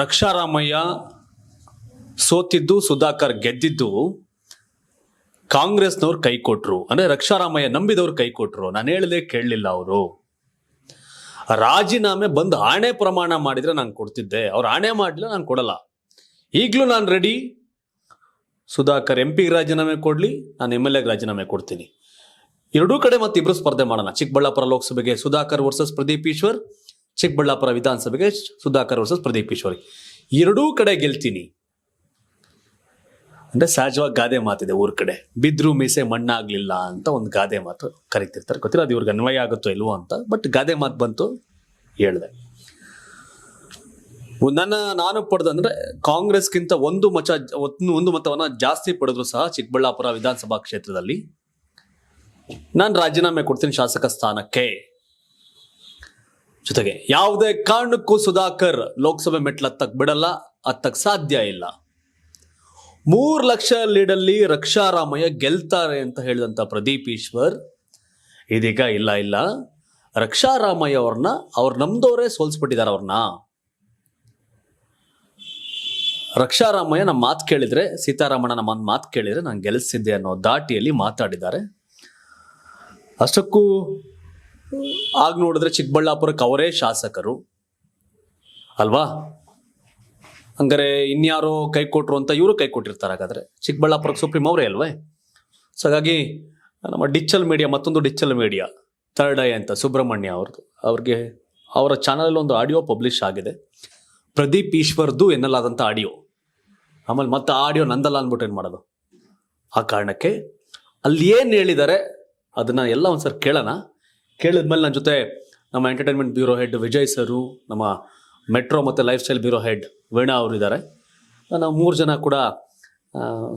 ರಕ್ಷಾರಾಮಯ್ಯ ಸೋತಿದ್ದು, ಸುಧಾಕರ್ ಗೆದ್ದಿದ್ದು ಕಾಂಗ್ರೆಸ್ನವ್ರು ಕೈ ಕೊಟ್ರು. ಅಂದ್ರೆ ರಕ್ಷಾರಾಮಯ್ಯ ನಂಬಿದವ್ರು ಕೈ ಕೊಟ್ರು. ನಾನು ಹೇಳಿದೆ ಕೇಳಲಿಲ್ಲ. ಅವರು ರಾಜೀನಾಮೆ ಬಂದು ಆಣೆ ಪ್ರಮಾಣ ಮಾಡಿದ್ರೆ ನಾನು ಕೊಡ್ತಿದ್ದೆ. ಅವ್ರು ಆಣೆ ಮಾಡಲಿಲ್ಲ, ನಾನು ಕೊಡಲ್ಲ. ಈಗಲೂ ನಾನು ರೆಡಿ. ಸುಧಾಕರ್ MP ರಾಜೀನಾಮೆ ಕೊಡ್ಲಿ, ನಾನು MLA ರಾಜೀನಾಮೆ ಕೊಡ್ತೀನಿ. ಎರಡೂ ಕಡೆ ಮತ್ತೆ ಇಬ್ರು ಸ್ಪರ್ಧೆ ಮಾಡೋಣ. ಚಿಕ್ಕಬಳ್ಳಾಪುರ ಲೋಕಸಭೆಗೆ ಸುಧಾಕರ್ ವರ್ಸಸ್ ಪ್ರದೀಪ್ ಈಶ್ವರ್, ಚಿಕ್ಕಬಳ್ಳಾಪುರ ವಿಧಾನಸಭೆಗೆ ಸುಧಾಕರ್ ವರ್ಸಸ್ ಪ್ರದೀಪ್ ಈಶ್ವರ್. ಎರಡೂ ಕಡೆ ಗೆಲ್ತೀನಿ. ಅಂದ್ರೆ ಸಹಜವಾಗಿ ಗಾದೆ ಮಾತಿದೆ ಊರ್ ಕಡೆ, ಬಿದ್ರು ಮೀಸೆ ಮಣ್ಣಾಗ್ಲಿಲ್ಲ ಅಂತ ಒಂದು ಗಾದೆ ಮಾತು ಕರಿತಿರ್ತಾರೆ. ಗೊತ್ತಿಲ್ಲ ಅದು ಇವ್ರಿಗೆ ಅನ್ವಯ ಆಗುತ್ತೋ ಇಲ್ವೋ ಅಂತ, ಬಟ್ ಗಾದೆ ಮಾತು ಬಂತು, ಹೇಳಿದೆ. ನಾನು ಪಡೆದಂದ್ರೆ ಕಾಂಗ್ರೆಸ್ಗಿಂತ ಒಂದು ಮತವನ್ನ ಜಾಸ್ತಿ ಪಡೆದ್ರು ಸಹ ಚಿಕ್ಕಬಳ್ಳಾಪುರ ವಿಧಾನಸಭಾ ಕ್ಷೇತ್ರದಲ್ಲಿ ನಾನು ರಾಜೀನಾಮೆ ಕೊಡ್ತೀನಿ ಶಾಸಕ ಸ್ಥಾನಕ್ಕೆ. ಜೊತೆಗೆ ಯಾವುದೇ ಕಾರಣಕ್ಕೂ ಸುಧಾಕರ್ ಲೋಕಸಭೆ ಮೆಟ್ಲು ಹತ್ತಕ್ ಬಿಡಲ್ಲ, ಹತ್ತಕ್ ಸಾಧ್ಯ ಇಲ್ಲ. 3 ಲಕ್ಷ ಲೀಡಲ್ಲಿ ರಕ್ಷಾರಾಮಯ್ಯ ಗೆಲ್ತಾರೆ ಅಂತ ಹೇಳಿದಂತ ಪ್ರದೀಪ್ ಈಶ್ವರ್ ಇದೀಗ ಇಲ್ಲ ರಕ್ಷಾರಾಮಯ್ಯ ಅವ್ರು ನಮ್ದವರೇ ಸೋಲ್ಸ್ಬಿಟ್ಟಿದ್ದಾರೆ. ಅವ್ರನ್ನ ರಕ್ಷಾರಾಮಯ್ಯ ನಮ್ಮ ಮಾತು ಕೇಳಿದ್ರೆ, ಸೀತಾರಾಮಣ್ಣ ನಮ್ಮ ಮಾತು ಕೇಳಿದ್ರೆ ನಾನು ಗೆಲ್ಲಿಸಿದ್ದೆ ಅನ್ನೋ ದಾಟಿಯಲ್ಲಿ ಮಾತಾಡಿದ್ದಾರೆ. ಅಷ್ಟಕ್ಕೂ ಆಗ ನೋಡಿದ್ರೆ ಚಿಕ್ಕಬಳ್ಳಾಪುರಕ್ಕೆ ಅವರೇ ಶಾಸಕರು ಅಲ್ವಾ? ಹಂಗಾರೆ ಇನ್ಯಾರೋ ಕೈ ಕೊಟ್ರು ಅಂತ ಇವರು ಕೈ ಕೊಟ್ಟಿರ್ತಾರೆ. ಹಾಗಾದ್ರೆ ಚಿಕ್ಕಬಳ್ಳಾಪುರಕ್ಕೆ ಸುಪ್ರೀಂ ಅವರೇ ಅಲ್ವೇ? ಸೊ ಹಾಗಾಗಿ ನಮ್ಮ ಮತ್ತೊಂದು ಡಿಜಿಟಲ್ ಮೀಡಿಯಾ ಥರ್ಡ್ ಐ ಅಂತ ಸುಬ್ರಹ್ಮಣ್ಯ ಅವ್ರಿಗೆ ಅವರ ಚಾನಲಲ್ಲಿ ಒಂದು ಆಡಿಯೋ ಪಬ್ಲಿಷ್ ಆಗಿದೆ, ಪ್ರದೀಪ್ ಈಶ್ವರ್ದು ಎನ್ನಲಾದಂಥ ಆಡಿಯೋ. ಆಮೇಲೆ ಮತ್ತೆ ಆಡಿಯೋ ನಂದಲ್ಲ ಅಂದ್ಬಿಟ್ಟು ಏನು ಮಾಡೋದು? ಆ ಕಾರಣಕ್ಕೆ ಅಲ್ಲಿ ಏನು ಹೇಳಿದ್ದಾರೆ ಅದನ್ನ ಎಲ್ಲ ಒಂದ್ಸರಿ ಕೇಳೋಣ. ಕೇಳಿದ್ಮೇಲೆ ನನ್ನ ಜೊತೆ ನಮ್ಮ ಎಂಟರ್ಟೈನ್ಮೆಂಟ್ ಬ್ಯೂರೋ ಹೆಡ್ ವಿಜಯ್ ಸರು, ನಮ್ಮ ಮೆಟ್ರೋ ಮತ್ತು life style bureau head Veena ಅವರು ಇದ್ದಾರೆ. ನಾವು 3 ಜನ ಕೂಡ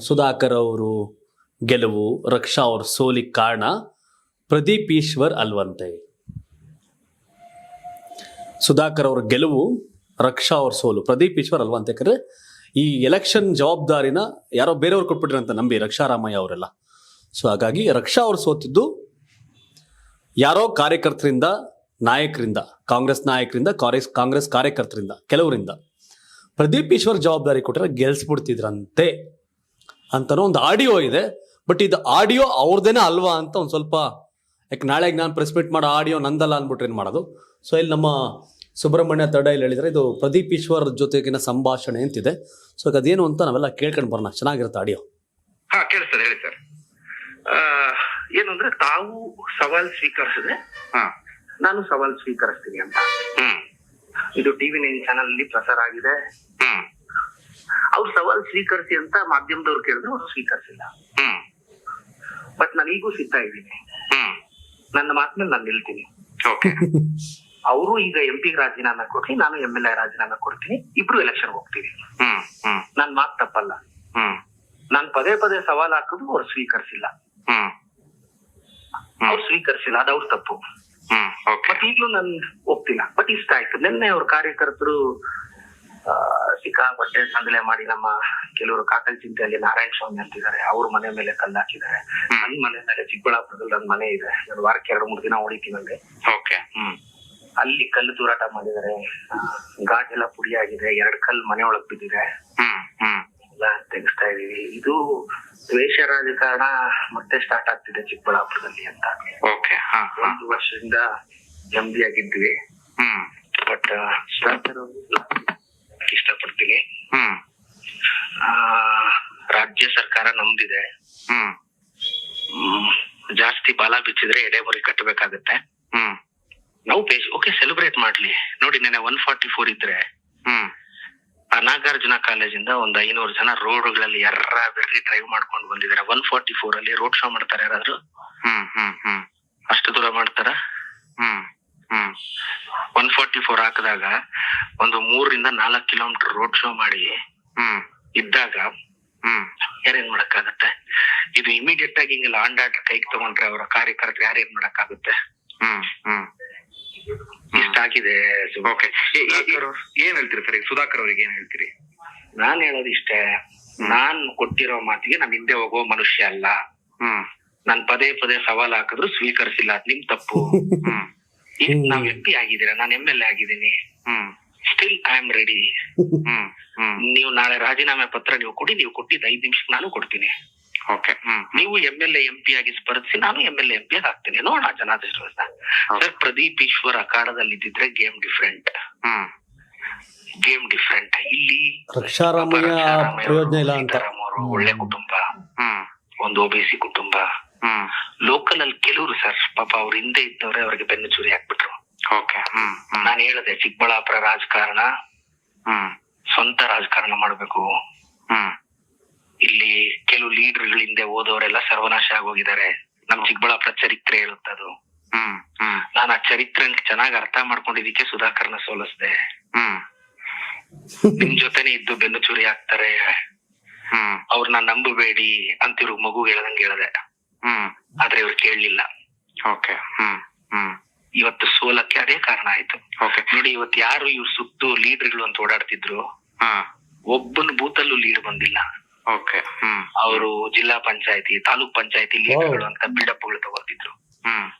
ಸುಧಾಕರ್ ಅವರು ಗೆಲುವು, ರಕ್ಷಾ ಅವ್ರ ಸೋಲಿಗೆ ಕಾರಣ ಪ್ರದೀಪ್ ಈಶ್ವರ್ ಅಲ್ವಂತೆ. ಸುಧಾಕರ್ ಅವ್ರ ಗೆಲುವು, ರಕ್ಷಾ ಅವ್ರ ಸೋಲು ಪ್ರದೀಪ್ ಈಶ್ವರ್ ಅಲ್ವಂತೆ. ಯಾಕಂದ್ರೆ ಈ ಎಲೆಕ್ಷನ್ ಜವಾಬ್ದಾರಿನ ಯಾರೋ ಬೇರೆಯವ್ರು ಕೊಟ್ಬಿಟ್ರಿ ಅಂತ ನಂಬಿ ರಕ್ಷಾರಾಮಯ್ಯ ಅವರೆಲ್ಲ. ಸೊ ಹಾಗಾಗಿ ರಕ್ಷಾ ಅವ್ರು ಸೋತಿದ್ದು ಯಾರೋ ಕಾರ್ಯಕರ್ತರಿಂದ, ನಾಯಕರಿಂದ, ಕಾಂಗ್ರೆಸ್ ನಾಯಕರಿಂದ, ಕಾಂಗ್ರೆಸ್ ಕಾರ್ಯಕರ್ತರಿಂದ, ಕೆಲವರಿಂದ. ಪ್ರದೀಪ್ ಈಶ್ವರ್ ಜವಾಬ್ದಾರಿ ಕೊಟ್ಟರೆ ಗೆಲ್ಸ್ಬಿಡ್ತಿದ್ರಂತೆ ಅಂತನೋ ಒಂದು ಆಡಿಯೋ ಇದೆ. ಬಟ್ ಇದು ಆಡಿಯೋ ಅವ್ರದ್ದೇನೆ ಅಲ್ವಾ ಅಂತ ಒಂದು ಸ್ವಲ್ಪ, ಯಾಕೆ ನಾಳೆಗೆ ನಾನು ಪ್ರೆಸ್ ಮೀಟ್ ಮಾಡೋ ಆಡಿಯೋ ನಂದಲ್ಲ ಅಂದ್ಬಿಟ್ರೆ ಏನು ಮಾಡೋದು? ಸೊ ಇಲ್ಲಿ ನಮ್ಮ ಸುಬ್ರಹ್ಮಣ್ಯ ತಡೈಲ್ ಹೇಳಿದ್ರೆ ಇದು ಪ್ರದೀಪ್ ಈಶ್ವರ್ ಜೊತೆಗಿನ ಸಂಭಾಷಣೆ ಅಂತಿದೆ. ಸೊ ಅದೇನು ಅಂತ ನಾವೆಲ್ಲ ಕೇಳ್ಕೊಂಡು ಬರೋಣ. ಚೆನ್ನಾಗಿರುತ್ತೆ ಆಡಿಯೋ. ಕೇಳಿಸ್ತದೆ, ಹೇಳಿ ಸರ್. ಏನು ಅಂದ್ರೆ, ತಾವು ಸವಾಲ್ ಸ್ವೀಕರಿಸಿದ್ರೆ ನಾನು ಸವಾಲ್ ಸ್ವೀಕರಿಸ್ತೀನಿ ಅಂತ. ಇದು TV9 ಚಾನಲ್ ಅಲ್ಲಿ ಪ್ರಸಾರ ಆಗಿದೆ. ಅವ್ರು ಸವಾಲ್ ಸ್ವೀಕರಿಸಿ ಅಂತ ಮಾಧ್ಯಮದವ್ರು ಕೇಳಿದ್ರು, ಅವ್ರು ಸ್ವೀಕರಿಸಿಲ್ಲ. ಬಟ್ ನಾನು ಈಗೂ ಸಿದ್ಧ ಇದ್ದೀನಿ. ನನ್ನ ಮಾತಿನಲ್ಲಿ ನಾನು ನಿಲ್ತೀನಿ. ಅವರು ಈಗ MP ರಾಜೀನಾಮೆ ಕೊಡ್ಲಿ, ನಾನು MLA ರಾಜೀನಾಮೆ ಕೊಡ್ತೀನಿ, ಇಬ್ರು ಎಲೆಕ್ಷನ್ ಹೋಗ್ತೀವಿ. ನನ್ ಮಾತು ತಪ್ಪಲ್ಲ. ನಾನ್ ಪದೇ ಸವಾಲ್ ಹಾಕಿದ್ರು ಅವ್ರು ಸ್ವೀಕರಿಸಿಲ್ಲ. ಅವ್ರು ಸ್ವೀಕರಿಸಿಲ್ಲ, ಅದು ಅವ್ರ ತಪ್ಪು. ಬಟ್ ಈಗ್ಲೂ ನಾನು ಹೋಗ್ತಿಲ್ಲ. ಬಟ್ ಇಷ್ಟ ಆಯ್ತು. ನಿನ್ನೆ ಅವ್ರ ಕಾರ್ಯಕರ್ತರು ಸಿಕ್ಕಾಪಟ್ಟೆ ಸಂದಲೆ ಮಾಡಿ, ನಮ್ಮ ಕೆಲವರು ಕಾಕಲ್ ಚಿಂತೆಯಲ್ಲಿ ನಾರಾಯಣ ಸ್ವಾಮಿ ಅಂತಿದ್ದಾರೆ, ಅವ್ರ ಮನೆ ಮೇಲೆ ಕಲ್ಲು ಹಾಕಿದ್ದಾರೆ. ನನ್ನ ಮನೆ ಮೇಲೆ ಚಿಕ್ಕಬಳ್ಳಾಪುರದಲ್ಲಿ ನನ್ನ ಮನೆ ಇದೆ, ನಾನು ವಾರಕ್ಕೆ 2-3 ದಿನ ಉಳಿತೀನಲ್ಲಿ. ಅಲ್ಲಿ ಕಲ್ಲು ತೂರಾಟ ಮಾಡಿದ್ದಾರೆ, ಗಾಜೆಲ್ಲ ಪುಡಿ ಆಗಿದೆ, 2 ಕಲ್ಲು ಮನೆ ಒಳಗ್ ಬಿದ್ದಿದೆ, ಎಲ್ಲ ತೆಗಿಸ್ತಾ ಇದೀವಿ. ಇದು ದ್ವೇಷ ರಾಜಕಾರಣ ಮತ್ತೆ ಸ್ಟಾರ್ಟ್ ಆಗ್ತಿದೆ ಚಿಕ್ಕಬಳ್ಳಾಪುರದಲ್ಲಿ ಅಂತ. 1 ವರ್ಷದಿಂದ ನೆಮ್ಮದಿ ಆಗಿದ್ವಿ. ಬಟ್ ಇಷ್ಟಪಡ್ತೀನಿ. ರಾಜ್ಯ ಸರ್ಕಾರ ನಮ್ದಿದೆ. ಜಾಸ್ತಿ ಬಾಲ ಬಿಚ್ಚಿದ್ರೆ ಎಡೆಮುರಿ ಕಟ್ಟಬೇಕಾಗತ್ತೆ. ನಾವು ಸೆಲೆಬ್ರೇಟ್ ಮಾಡ್ಲಿ. ನೋಡಿ, ನೆನೆ 144 ಇದ್ರೆ ನಾಗಾರ್ಜುನ ಕಾಲೇಜಿಂದ ಒಂದು 500 ಜನ ರೋಡ್ಗಳಲ್ಲಿ ಬೆರ್ರಿ ಡ್ರೈವ್ ಮಾಡ್ಕೊಂಡು ಬಂದಿದ್ದಾರೆ. 144 ಅಲ್ಲಿ ರೋಡ್ ಶೋ ಮಾಡ್ತಾರೆ ಯಾರಾದ್ರೂ? ಅಷ್ಟು ದೂರ ಮಾಡ್ತಾರ? 144 ಹಾಕಿದಾಗ ಒಂದು 3-4 ಕಿಲೋಮೀಟರ್ ರೋಡ್ ಶೋ ಮಾಡಿ ಇದ್ದಾಗ ಯಾರೇನ್ ಮಾಡಕ್ಕಾಗತ್ತೆ? ಇದು ಇಮಿಡಿಯೇಟ್ ಆಗಿ ಹಿಂಗೆಲ್ಲ ಆಂಡಾಟ ಕೈಗೆ ತಗೊಂಡ್ರೆ ಅವರ ಕಾರ್ಯಕರ್ತರು ಯಾರೇನ್ ಮಾಡಕ್ಕಾಗುತ್ತೆ? ಇಷ್ಟಾಗಿದೆ. ಏನ್ ಹೇಳ್ತೀರಿ ಸರ್ ಸುಧಾಕರ್ ಅವ್ರಿಗೆ? ಏನ್ ಹೇಳ್ತೀರಿ? ನಾನ್ ಹೇಳೋದು ಇಷ್ಟೇ, ನಾನ್ ಕೊಟ್ಟಿರೋ ಮಾತಿಗೆ ನಾನ್ ಹಿಂದೆ ಹೋಗೋ ಮನುಷ್ಯ ಅಲ್ಲ. ನಾನ್ ಪದೇ ಸವಾಲ್ ಹಾಕಿದ್ರು ಸ್ವೀಕರಿಸಿಲ್ಲ, ಅದ್ ನಿಮ್ ತಪ್ಪು. ನಾವ್ MP ಆಗಿದ್ದೀರಾ, ನಾನ್ MLA ಆಗಿದ್ದೀನಿ. Still I am ready. ನೀವು ನಾಳೆ ರಾಜೀನಾಮೆ ಪತ್ರ ನೀವು ಕೊಡಿ, ನೀವು ಕೊಟ್ಟಿದ್ದ 5 ನಿಮಿಷಕ್ಕೆ ನಾನು ಕೊಡ್ತೀನಿ. ಓಕೆ. ನೀವು MLA MP ಆಗಿ ಸ್ಪರ್ಧಿಸಿ, ನಾನು MLA MP ಆಗಿ ಆಗ್ತೀನಿ. ನೋಡೋಣ ಜನಾದೇಶ. ಸರ್, ಪ್ರದೀಪ್ ಈಶ್ವರ್ ಅಖಾಡದಲ್ಲಿ ಇದ್ದಿದ್ರೆ ಗೇಮ್ ಡಿಫ್ರೆಂಟ್. ಇಲ್ಲಿ ರಕ್ಷಾರಾಮಯ್ಯ ಪ್ರಯೋಜನ ಇಲ್ಲ ಅಂತ. ಅವರು ಒಳ್ಳೆ ಕುಟುಂಬ, ಒಂದು OBC ಕುಟುಂಬ. ಲೋಕಲ್ ಅಲ್ಲಿ ಕೆಲವರು ಸರ್ ಪಾಪ ಅವ್ರ ಹಿಂದೆ ಇದ್ದವ್ರೆ ಅವ್ರಿಗೆ ಬೆನ್ನು ಚೂರಿ ಹಾಕ್ಬಿಟ್ರು. ಓಕೆ. ನಾನು ಹೇಳಿದೆ, ಚಿಕ್ಕಬಳ್ಳಾಪುರ ರಾಜಕಾರಣ ಸ್ವಂತ ರಾಜಕಾರಣ ಮಾಡ್ಬೇಕು. ಇಲ್ಲಿ ಕೆಲವು ಲೀಡರ್ಗಳ ಹಿಂದೆ ಓದೋರೆಲ್ಲ ಸರ್ವನಾಶ ಆಗೋಗಿದ್ದಾರೆ. ನಮ್ ಚಿಕ್ಕಬಳ್ಳಾಪುರ ಚರಿತ್ರೆ ಹೇಳುತ್ತದು. ನಾನು ಆ ಚರಿತ್ರೆ ಚೆನ್ನಾಗಿ ಅರ್ಥ ಮಾಡ್ಕೊಂಡಿದ್ದಕ್ಕೆ ಸುಧಾಕರ್ನ ಸೋಲಿಸ್ದೆ. ನಿಮ್ ಜೊತೆನೆ ಇದ್ದು ಬೆನ್ನು ಚೂರಿ ಹಾಕ್ತಾರೆ, ಅವ್ರನ್ನ ನಂಬಬೇಡಿ ಅಂತ ಇವ್ರಿಗೆ ಮಗು ಹೇಳ್ದಂಗೆ ಹೇಳ್ದೆ. ಆದ್ರೆ ಇವ್ರು ಕೇಳಲಿಲ್ಲ. ಓಕೆ. ಇವತ್ತು ಸೋಲಕ್ಕೆ ಅದೇ ಕಾರಣ ಆಯ್ತು. ನೋಡಿ, ಇವತ್ತು ಯಾರು ಇವ್ರ ಸುತ್ತು ಲೀಡರ್ಗಳು ಅಂತ ಓಡಾಡ್ತಿದ್ರು, ಒಬ್ಬನ ಬೂತಲ್ಲೂ ಲೀಡ್ ಬಂದಿಲ್ಲ. ಓಕೆ. ಅವರು ಜಿಲ್ಲಾ ಪಂಚಾಯತಿ, ತಾಲೂಕ್ ಪಂಚಾಯತಿ ಲೀಡರ್ಗಳು ಅಂತ ಬಿಲ್ಡಪ್ಗಳು ತಗೋತಿದ್ರು.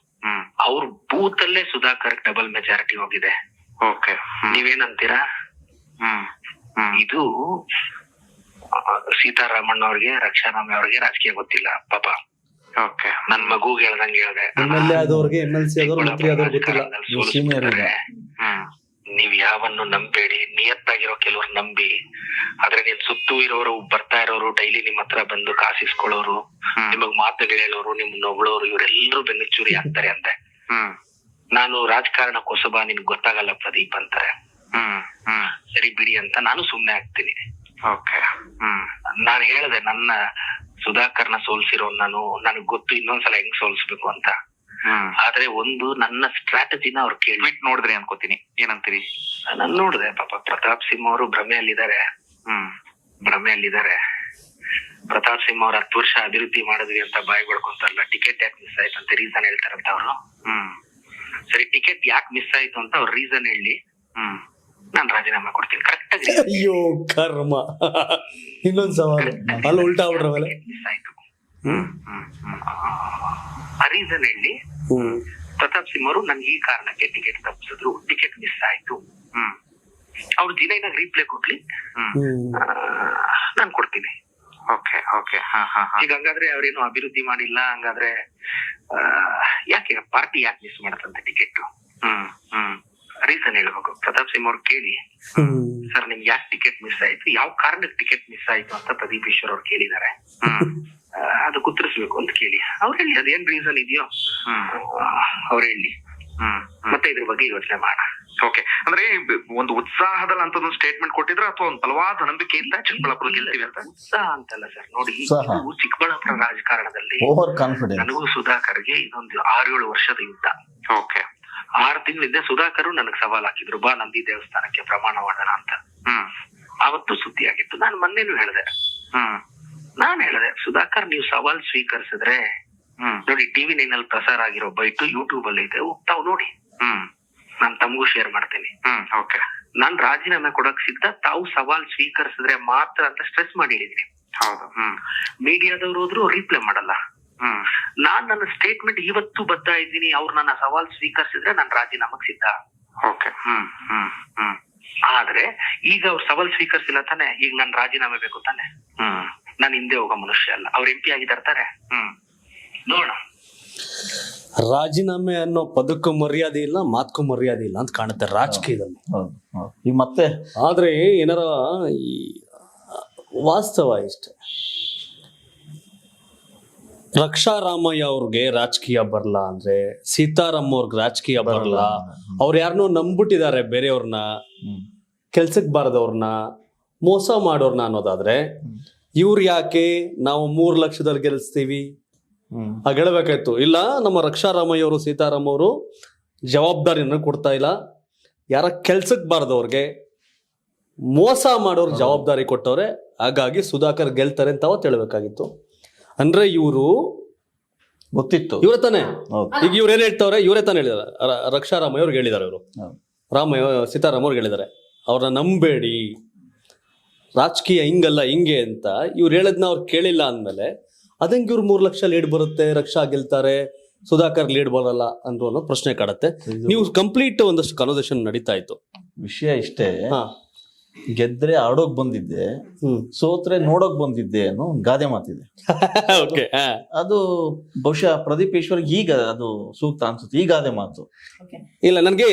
ಅವ್ರ ಬೂತ್ ಅಲ್ಲೇ ಸುಧಾಕರ್ ಡಬಲ್ ಮೆಜಾರಿಟಿ ಹೋಗಿದೆ. ಓಕೆ. ನೀವೇನಂತೀರಾ? ಇದು ಸೀತಾರಾಮಣ್ಣ ಅವ್ರಿಗೆ, ರಕ್ಷಾರಾಮಯ್ಯ ಅವ್ರಿಗೆ ರಾಜಕೀಯ ಗೊತ್ತಿಲ್ಲ ಪಾಪ. ಓಕೆ. ನನ್ ಮಗು ಹೇಳ್ದಂಗೆ ಹೇಳ್ದೆ, MLA ಆದವ್ರಿಗೆ, MLC ಆದವ್ರು, ಮಂತ್ರಿ ಆದವ್ರು ಗೊತ್ತಿಲ್ಲ. ನೀವ್ ಯಾವನ್ನು ನಂಬೇಡಿ, ನಿಯತ್ತಾಗಿರೋ ಕೆಲವ್ರು ನಂಬಿ. ಆದ್ರೆ ನೀನ್ ಸುತ್ತೂ ಇರೋರು, ಬರ್ತಾ ಇರೋರು, ಡೈಲಿ ನಿಮ್ ಹತ್ರ ಬಂದು ಕಾಸಿಸ್ಕೊಳ್ಳೋರು, ನಿಮಗ್ ಮಾತುಗಳು ಹೇಳೋರು, ನಿಮ್ ಹೊಗಳೋರು, ಇವರೆಲ್ಲರೂ ಬೆನ್ನು ಚೂರಿ ಆಗ್ತಾರೆ ಅಂತೆ. ನಾನು ರಾಜಕಾರಣ ಕೊಸಬ, ನಿನ್ಗ್ ಗೊತ್ತಾಗಲ್ಲ ಪ್ರದೀಪ್ ಅಂತಾರೆ. ಸರಿ ಬಿಡಿ ಅಂತ ನಾನು ಸುಮ್ನೆ ಆಗ್ತೀನಿ. ಓಕೆ. ನಾನ್ ಹೇಳ್ದೆ, ನನ್ನ ಸುಧಾಕರ್ನ ಸೋಲ್ಸಿರೋ ನನಗ್ ಗೊತ್ತು ಇನ್ನೊಂದ್ಸಲ ಹೆಂಗ್ ಸೋಲ್ಸ್ಬೇಕು ಅಂತ. ಆದ್ರೆ ಒಂದು ನನ್ನ ಸ್ಟ್ರಾಟಜಿನ ಅವ್ರು ಟ್ವೀಟ್ ನೋಡಿದ್ರಿ ಅನ್ಕೋತೀನಿ, ಏನಂತೀರಿ? ನಾನ್ ನೋಡ್ದೆ ಪಾಪ ಪ್ರತಾಪ್ ಸಿಂಹ ಅವರು ಭ್ರಮೆಯಲ್ಲಿದ್ದಾರೆ. ಪ್ರತಾಪ್ ಸಿಂಹ ಅವ್ರ 10 ವರ್ಷ ಅಭಿವೃದ್ಧಿ ಮಾಡಿದ್ವಿ ಅಂತ ಬಾಯಿ ಬಡ್ಕೊಂತಾರಲ್ಲ, ಟಿಕೆಟ್ ಯಾಕೆ ಮಿಸ್ ಆಯ್ತು ಅಂತ ರೀಸನ್ ಹೇಳ್ತಾರಂತ ಅವ್ರು. ಸರಿ, ಟಿಕೆಟ್ ಯಾಕೆ ಮಿಸ್ ಆಯ್ತು ಅಂತ ಅವ್ರ ರೀಸನ್ ಹೇಳಿ, ನಾನ್ ರಾಜೀನಾಮೆ ಕೊಡ್ತೀನಿ. ಕರೆಕ್ಟ್ ಆಗಿ. ಅಯ್ಯೋ ಕರ್ಮ. ಇನ್ನೊಂದ್ ಸವಾಲು ಅಲ್ಲಿ ಉಲ್ಟಾ ಆಗ್ಬಿಟ್ರವಲ್ಲ. ಮಿಸ್ ಆಯ್ತು. ಆ ರೀಸನ್ ಹೇಳಿ ಪ್ರತಾಪ್ ಸಿಂಹ ಅವರು ನನ್ಗೆ ಈ ಕಾರಣಕ್ಕೆ ಟಿಕೆಟ್ ತಪ್ಪಿಸಿದ್ರು, ಟಿಕೆಟ್ ಮಿಸ್ ಆಯ್ತು. ಅವ್ರು ಜಿಲ್ಲೆನಾಗ ರೀಪ್ಲೇ ಕೊಡ್ಲಿ, ನಾನ್ ಕೊಡ್ತೀನಿ. ಓಕೆ. ಓಕೆ. ಈಗ ಹಂಗಾದ್ರೆ ಅವ್ರೇನು ಅಭಿವೃದ್ಧಿ ಮಾಡಿಲ್ಲ, ಹಂಗಾದ್ರೆ ಯಾಕೆ ಪಾರ್ಟಿ ಯಾಕೆ ಮಿಸ್ ಮಾಡತ್ತಂತೆ ಟಿಕೆಟ್? ರೀಸನ್ ಹೇಳ್ಬೇಕು. ಪ್ರತಾಪ್ ಸಿಂಹ ಅವ್ರು ಕೇಳಿ, ಸರ್ ನಿಮ್ಗೆ ಯಾಕೆ ಟಿಕೆಟ್ ಮಿಸ್ ಆಯ್ತು, ಯಾವ ಕಾರಣಕ್ಕೆ ಟಿಕೆಟ್ ಮಿಸ್ ಆಯ್ತು ಅಂತ ಪ್ರದೀಪ್ ಈಶ್ವರ್ ಅವ್ರು ಕೇಳಿದ್ದಾರೆ. ಅದು ಉತ್ತರಿಸ್ಬೇಕು ಅಂತ ಕೇಳಿ, ಅವ್ರು ಹೇಳಿ ಅದೇನ್ ರೀಸನ್ ಇದೆಯೋ ಅವ್ರು ಹೇಳಿ, ಮತ್ತೆ ಇದ್ರ ಬಗ್ಗೆ ಯೋಚನೆ ಮಾಡ. ಓಕೆ. ಅಂದ್ರೆ ಒಂದು ಉತ್ಸಾಹದಲ್ಲಿ ಅಂತದೊಂದು ಸ್ಟೇಟ್ಮೆಂಟ್ ಕೊಟ್ಟಿದ್ರ ಅಥವಾ ಒಂದು ಬಲವಾದ ನಂಬಿಕೆ ಇಲ್ಲ ಚಿಕ್ಕಬಳ್ಳಾಪುರ ಗೆಲ್ತೀವಿ ಅಂತ? ಉತ್ಸಾಹ ಅಂತಲ್ಲ ಸರ್. ನೋಡಿ, ಇದು ಚಿಕ್ಕಬಳ್ಳಾಪುರ ರಾಜಕಾರಣದಲ್ಲಿ ಓವರ್ ಕಾನ್ಫಿಡೆನ್ಸ್. ನನಗೂ ಸುಧಾಕರ್ಗೆ ಇದೊಂದು 6-7 ವರ್ಷದ ಯುದ್ಧ. ಓಕೆ. 6 ತಿಂಗಳಿಂದ ಸುಧಾಕರ್ ನನಗ್ ಸವಾಲ್ ಹಾಕಿದ್ರು, ಬಾ ನಂದಿ ದೇವಸ್ಥಾನಕ್ಕೆ ಪ್ರಮಾಣ ಮಾಡೋಣ ಅಂತ. ಅವತ್ತು ಸುದ್ದಿ ಆಗಿತ್ತು. ನಾನು ಮೊನ್ನೆನೂ ಹೇಳಿದೆ, ಸುಧಾಕರ್ ನೀವು ಸವಾಲ್ ಸ್ವೀಕರಿಸಿದ್ರೆ ನೋಡಿ, TV9 ಅಲ್ಲಿ ಪ್ರಸಾರ ಆಗಿರೋ ಬೈಟು ಯೂಟ್ಯೂಬ್ ಅಲ್ಲಿ ಇದೆ, ಹೋಗ್ತಾವ್ ನೋಡಿ. ನಾನ್ ತಮಗೂ ಶೇರ್ ಮಾಡ್ತೀನಿ. ಓಕೆ. ನಾನ್ ರಾಜೀನಾಮೆ ಕೊಡಕ್ ಸಿದ್ಧ, ತಾವು ಸವಾಲ್ ಸ್ವೀಕರಿಸಿದ್ರೆ ಮಾತ್ರ ಅಂತ ಸ್ಟ್ರೆಸ್ ಮಾಡಿ ಹೇಳಿದೀನಿ. ಹೌದು. ಮೀಡಿಯಾದವ್ರು ಹೋದ್ರು ರಿಪ್ಲೈ ಮಾಡಲ್ಲ. ನಾನ್ ನನ್ನ ಸ್ಟೇಟ್ಮೆಂಟ್ ಇವತ್ತು ಬದ್ಧ ಇದ್ದೀನಿ, ಅವ್ರು ನನ್ನ ಸವಾಲ್ ಸ್ವೀಕರಿಸಿದ್ರೆ ನಾನು ರಾಜೀನಾಮಕ್ ಸಿದ್ಧ. ಓಕೆ. ಆದ್ರೆ ಈಗ ಅವ್ರು ಸವಾಲ್ ಸ್ವೀಕರಿಸಿಲ್ಲ ತಾನೆ, ಈಗ ನನ್ ರಾಜೀನಾಮೆ ಬೇಕು ತಾನೆ. ನಾನು ಹಿಂದೆ ಹೋಗೋ ಮನುಷ್ಯ ಅಲ್ಲ. ಅವ್ರ MP ಆಗಿದ್ದಾರೆ. ನೋಡೋಣ. ರಾಜೀನಾಮೆ ಅನ್ನೋ ಪದಕ್ಕೂ ಮರ್ಯಾದೆ ಇಲ್ಲ, ಮಾತ್ಗೂ ಮರ್ಯಾದೆ ಇಲ್ಲ ಅಂತ ಕಾಣುತ್ತೆ ರಾಜಕೀಯದಲ್ಲಿ. ಈಗ ಮತ್ತೆ ಆದ್ರೆ ಏನಾರ ಈ ವಾಸ್ತವ ಇಷ್ಟೆ, ರಕ್ಷಾರಾಮಯ್ಯ ಅವ್ರಿಗೆ ರಾಜಕೀಯ ಬರಲ್ಲ ಅಂದ್ರೆ, ಸೀತಾರಾಮ್ ಅವ್ರಿಗೆ ರಾಜಕೀಯ ಬರಲ್ಲ, ಅವ್ರು ಯಾರನ್ನೋ ನಂಬಿಟ್ಟಿದ್ದಾರೆ, ಬೇರೆಯವ್ರನ್ನ, ಕೆಲ್ಸಕ್ಕೆ ಬಾರದವ್ರನ್ನ, ಮೋಸ ಮಾಡೋರ್ನ ಅನ್ನೋದಾದ್ರೆ, ಇವ್ರು ಯಾಕೆ ನಾವು 3 ಲಕ್ಷದಲ್ಲಿ ಗೆಲ್ಲಿಸ್ತೀವಿ ಹೇಳಬೇಕಾಯ್ತು. ಇಲ್ಲ, ನಮ್ಮ ರಕ್ಷಾರಾಮಯ್ಯ ಅವರು, ಸೀತಾರಾಮ್ ಅವರು ಜವಾಬ್ದಾರಿಯನ್ನು ಕೊಡ್ತಾ ಇಲ್ಲ, ಯಾರ ಕೆಲ್ಸಕ್ಕೆ ಬಾರದವ್ರಿಗೆ ಮೋಸ ಮಾಡೋರ್ ಜವಾಬ್ದಾರಿ ಕೊಟ್ಟವ್ರೆ, ಹಾಗಾಗಿ ಸುಧಾಕರ್ ಗೆಲ್ತಾರೆ ಅಂತ ಅವತ್ತು ಹೇಳ್ಬೇಕಾಗಿತ್ತು. ಅಂದ್ರೆ ಇವರು ಗೊತ್ತಿತ್ತು, ಇವರೇ ತಾನೆ. ಈಗ ಇವ್ರು ಏನ್ ಹೇಳ್ತಾವ್ರೆ, ಇವರೇ ತಾನೆ ಹೇಳಿದಾರೆ, ರಕ್ಷಾರಾಮಯ್ಯ ಅವ್ರಿಗೆ ಹೇಳಿದಾರೆ, ಇವರು ಸೀತಾರಾಮ್ ಅವ್ರಿಗೆ ಹೇಳಿದಾರೆ, ಅವ್ರನ್ನ ನಂಬೇಡಿ, ರಾಜಕೀಯ ಹಿಂಗಲ್ಲ ಹಿಂಗೆ ಅಂತ ಇವ್ರು ಹೇಳದ್ನ ಅವ್ರು ಕೇಳಿಲ್ಲ ಅಂದ್ಮೇಲೆ ಅದಂಗೆ ಇವ್ರು 3 ಲಕ್ಷ ಲೀಡ್ ಬರುತ್ತೆ, ರಕ್ಷಾ ಗೆಲ್ತಾರೆ, ಸುಧಾಕರ್ ಲೀಡ್ ಬರಲ್ಲ ಅನ್ನೋ ಪ್ರಶ್ನೆ ಕಾಡುತ್ತೆ. ನೀವು ಕಂಪ್ಲೀಟ್ ಒಂದಷ್ಟು ಕನ್ವರ್ಸೇಷನ್ ನಡೀತಾ ಇತ್ತು. ವಿಷಯ ಇಷ್ಟೇ, ಹಾ ಗೆದ್ರೆ ಆಡೋಕ್ ಬಂದಿದ್ದೆ, ಸೋತ್ರೆ ನೋಡೋಕ್ ಬಂದಿದ್ದೆ ಅನ್ನೋ ಒಂದು ಗಾದೆ ಮಾತಿದೆ. ಓಕೆ. ಅದು ಬಹುಶಃ ಪ್ರದೀಪ್ ಈಶ್ವರ್ಗೆ ಈಗ ಅದು ಸೂಕ್ತ ಅನ್ಸುತ್ತೆ, ಈ ಗಾದೆ ಮಾತು. ಇಲ್ಲ, ನನ್ಗೆ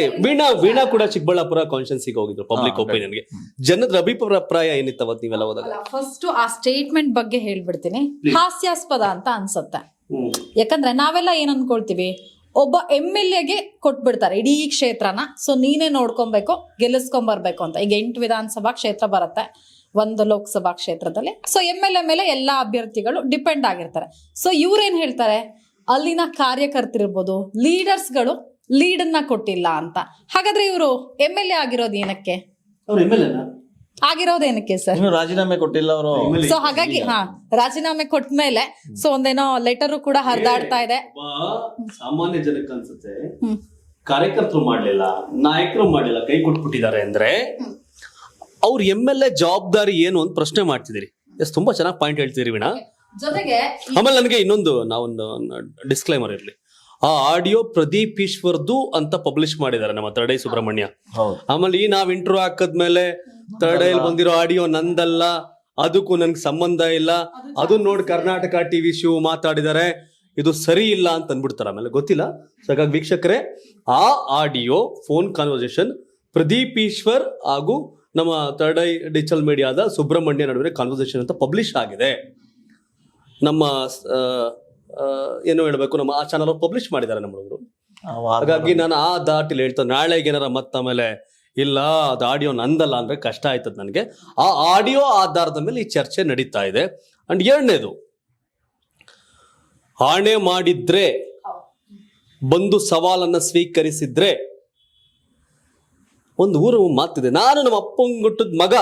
ವೀಣಾ ಕೂಡ ಚಿಕ್ಕಬಳ್ಳಾಪುರ ಕಾನ್ಸ್ಟಿಟ್ಯೂನ್ಸಿಗೆ ಹೋಗಿದ್ರು ಪಬ್ಲಿಕ್ ಒಪಿನಿಯನ್ಗೆ. ಜನರ ಅಭಿಪ್ರಾಯ ಏನಿತ್ತು ಅವತ್ತು ನೀವೆಲ್ಲ ಹೋದಾಗ? ಫಸ್ಟ್ ಆ ಸ್ಟೇಟ್ಮೆಂಟ್ ಬಗ್ಗೆ ಹೇಳ್ಬಿಡ್ತೀನಿ. ಹಾಸ್ಯಾಸ್ಪದ ಅಂತ ಅನ್ಸುತ್ತೆ. ಯಾಕಂದ್ರೆ ನಾವೆಲ್ಲ ಏನ್ ಅನ್ಕೊಳ್ತೀವಿ, ಒಬ್ಬ MLA ಕೊಟ್ಬಿಡ್ತಾರೆ ಇಡೀ ಕ್ಷೇತ್ರನ, ಸೊ ನೀನೇ ನೋಡ್ಕೊಬೇಕು, ಗೆಲ್ಲಿಸ್ಕೊಂಬರ್ಬೇಕು ಅಂತ. ಈಗ 8 ವಿಧಾನಸಭಾ ಕ್ಷೇತ್ರ ಬರುತ್ತೆ 1 ಲೋಕಸಭಾ ಕ್ಷೇತ್ರದಲ್ಲಿ. ಸೊ MLA ಮೇಲೆ ಎಲ್ಲಾ ಅಭ್ಯರ್ಥಿಗಳು ಡಿಪೆಂಡ್ ಆಗಿರ್ತಾರೆ. ಸೊ ಇವ್ರೇನ್ ಹೇಳ್ತಾರೆ, ಅಲ್ಲಿನ ಕಾರ್ಯಕರ್ತರಿರ್ಬೋದು, ಲೀಡರ್ಸ್ಗಳು ಲೀಡನ್ನ ಕೊಟ್ಟಿಲ್ಲ ಅಂತ. ಹಾಗಾದ್ರೆ ಇವರು MLA ಆಗಿರೋದು ಏನಕ್ಕೆ? ಆಗಿರೋದೇನಕ್ಕೆ ಸರ್? ಇನ್ನು ರಾಜೀನಾಮೆ ಕೊಟ್ಟಿಲ್ಲ ಅವರು. ಸೊ ಹಾಗಾಗಿ ರಾಜೀನಾಮೆ ಕೊಟ್ಮೇಲೆ ಸೊ ಒಂದೇನೋ ಲೆಟರ್ ಕೂಡ ಹರಿದಾಡ್ತಾ ಇದೆ. ಸಾಮಾನ್ಯ ಜನಕ್ಕೆ ಅನ್ಸುತ್ತೆ ಕಾರ್ಯಕರ್ತರು ಮಾಡ್ಲಿಲ್ಲ, ನಾಯಕರು ಮಾಡ್ಲಿಲ್ಲ, ಕೈ ಕೊಟ್ಬಿಟ್ಟಿದ್ದಾರೆ ಅಂದ್ರೆ ಅವ್ರ MLA ಜವಾಬ್ದಾರಿ ಏನು ಅಂತ ಪ್ರಶ್ನೆ ಮಾಡ್ತಿದ್ದೀರಿ. ತುಂಬಾ ಚೆನ್ನಾಗಿ ಪಾಯಿಂಟ್ ಹೇಳ್ತಿದ್ದೀರಿ ವೀಣಾ. ಜೊತೆಗೆ ಆಮೇಲೆ ನನಗೆ ಇನ್ನೊಂದು ನಾವೊಂದು ಡಿಸ್ಕ್ಲೈಮರ್ ಇರ್ಲಿ, ಆ ಆಡಿಯೋ ಪ್ರದೀಪ್ ಈಶ್ವರ್ದು ಅಂತ ಪಬ್ಲಿಷ್ ಮಾಡಿದ್ದಾರೆ ನಮ್ಮ ತರಡೈ ಸುಬ್ರಹ್ಮಣ್ಯ. ಆಮೇಲೆ ನಾವ್ ಇಂಟ್ರೋ ಹಾಕದ್ಮೇಲೆ ತರಡೈಲ್ ಬಂದಿರೋ ಆಡಿಯೋ ನಂದಲ್ಲ, ಅದಕ್ಕೂ ನನ್ಗೆ ಸಂಬಂಧ ಇಲ್ಲ, ಅದು ನೋಡಿ ಕರ್ನಾಟಕ TV ಶೋ ಮಾತಾಡಿದ್ದಾರೆ, ಇದು ಸರಿ ಇಲ್ಲ ಅಂತ ಅಂದ್ಬಿಡ್ತಾರೆ. ಆಮೇಲೆ ಗೊತ್ತಿಲ್ಲ. ಸೊ ಹಾಗಾಗಿ ವೀಕ್ಷಕರೇ, ಆ audio phone conversation Pradeep Eshwar ಹಾಗೂ ನಮ್ಮ ತರಡೈ ಡಿಜಿಟಲ್ ಮೀಡಿಯಾದ ಸುಬ್ರಹ್ಮಣ್ಯ ನಡುವೆ ಕಾನ್ವರ್ಸೇಷನ್ ಅಂತ ಪಬ್ಲಿಷ್ ಆಗಿದೆ. ನಮ್ಮ ಏನು ಹೇಳ್ಬೇಕು, ನಮ್ಮ ಆ ಚಾನಲ್ ಪಬ್ಲಿಷ್ ಮಾಡಿದ್ದಾರೆ ನಮ್ಮ ಹುಡುಗರು. ಹಾಗಾಗಿ ನಾನು ಆ ದಾಟಿಲಿ ಹೇಳ್ತೇನೆ, ನಾಳೆಗೆ ಏನಾರ ಆಮೇಲೆ ಇಲ್ಲ ಅದು ಆಡಿಯೋ ನಂದಲ್ಲ ಅಂದ್ರೆ ಕಷ್ಟ ಆಯ್ತದ ನನಗೆ. ಆ ಆಡಿಯೋ ಆಧಾರದ ಮೇಲೆ ಈ ಚರ್ಚೆ ನಡೀತಾ ಇದೆ. ಅಂಡ್ ಎರಡನೇದು, ಆಣೆ ಮಾಡಿದ್ರೆ ಬಂದು ಸವಾಲನ್ನ ಸ್ವೀಕರಿಸಿದ್ರೆ, ಒಂದು ಊರು ಮಾತಿದೆ, ನಾನು ನಮ್ಮ ಅಪ್ಪಂಗುಟ್ಟದ ಮಗ,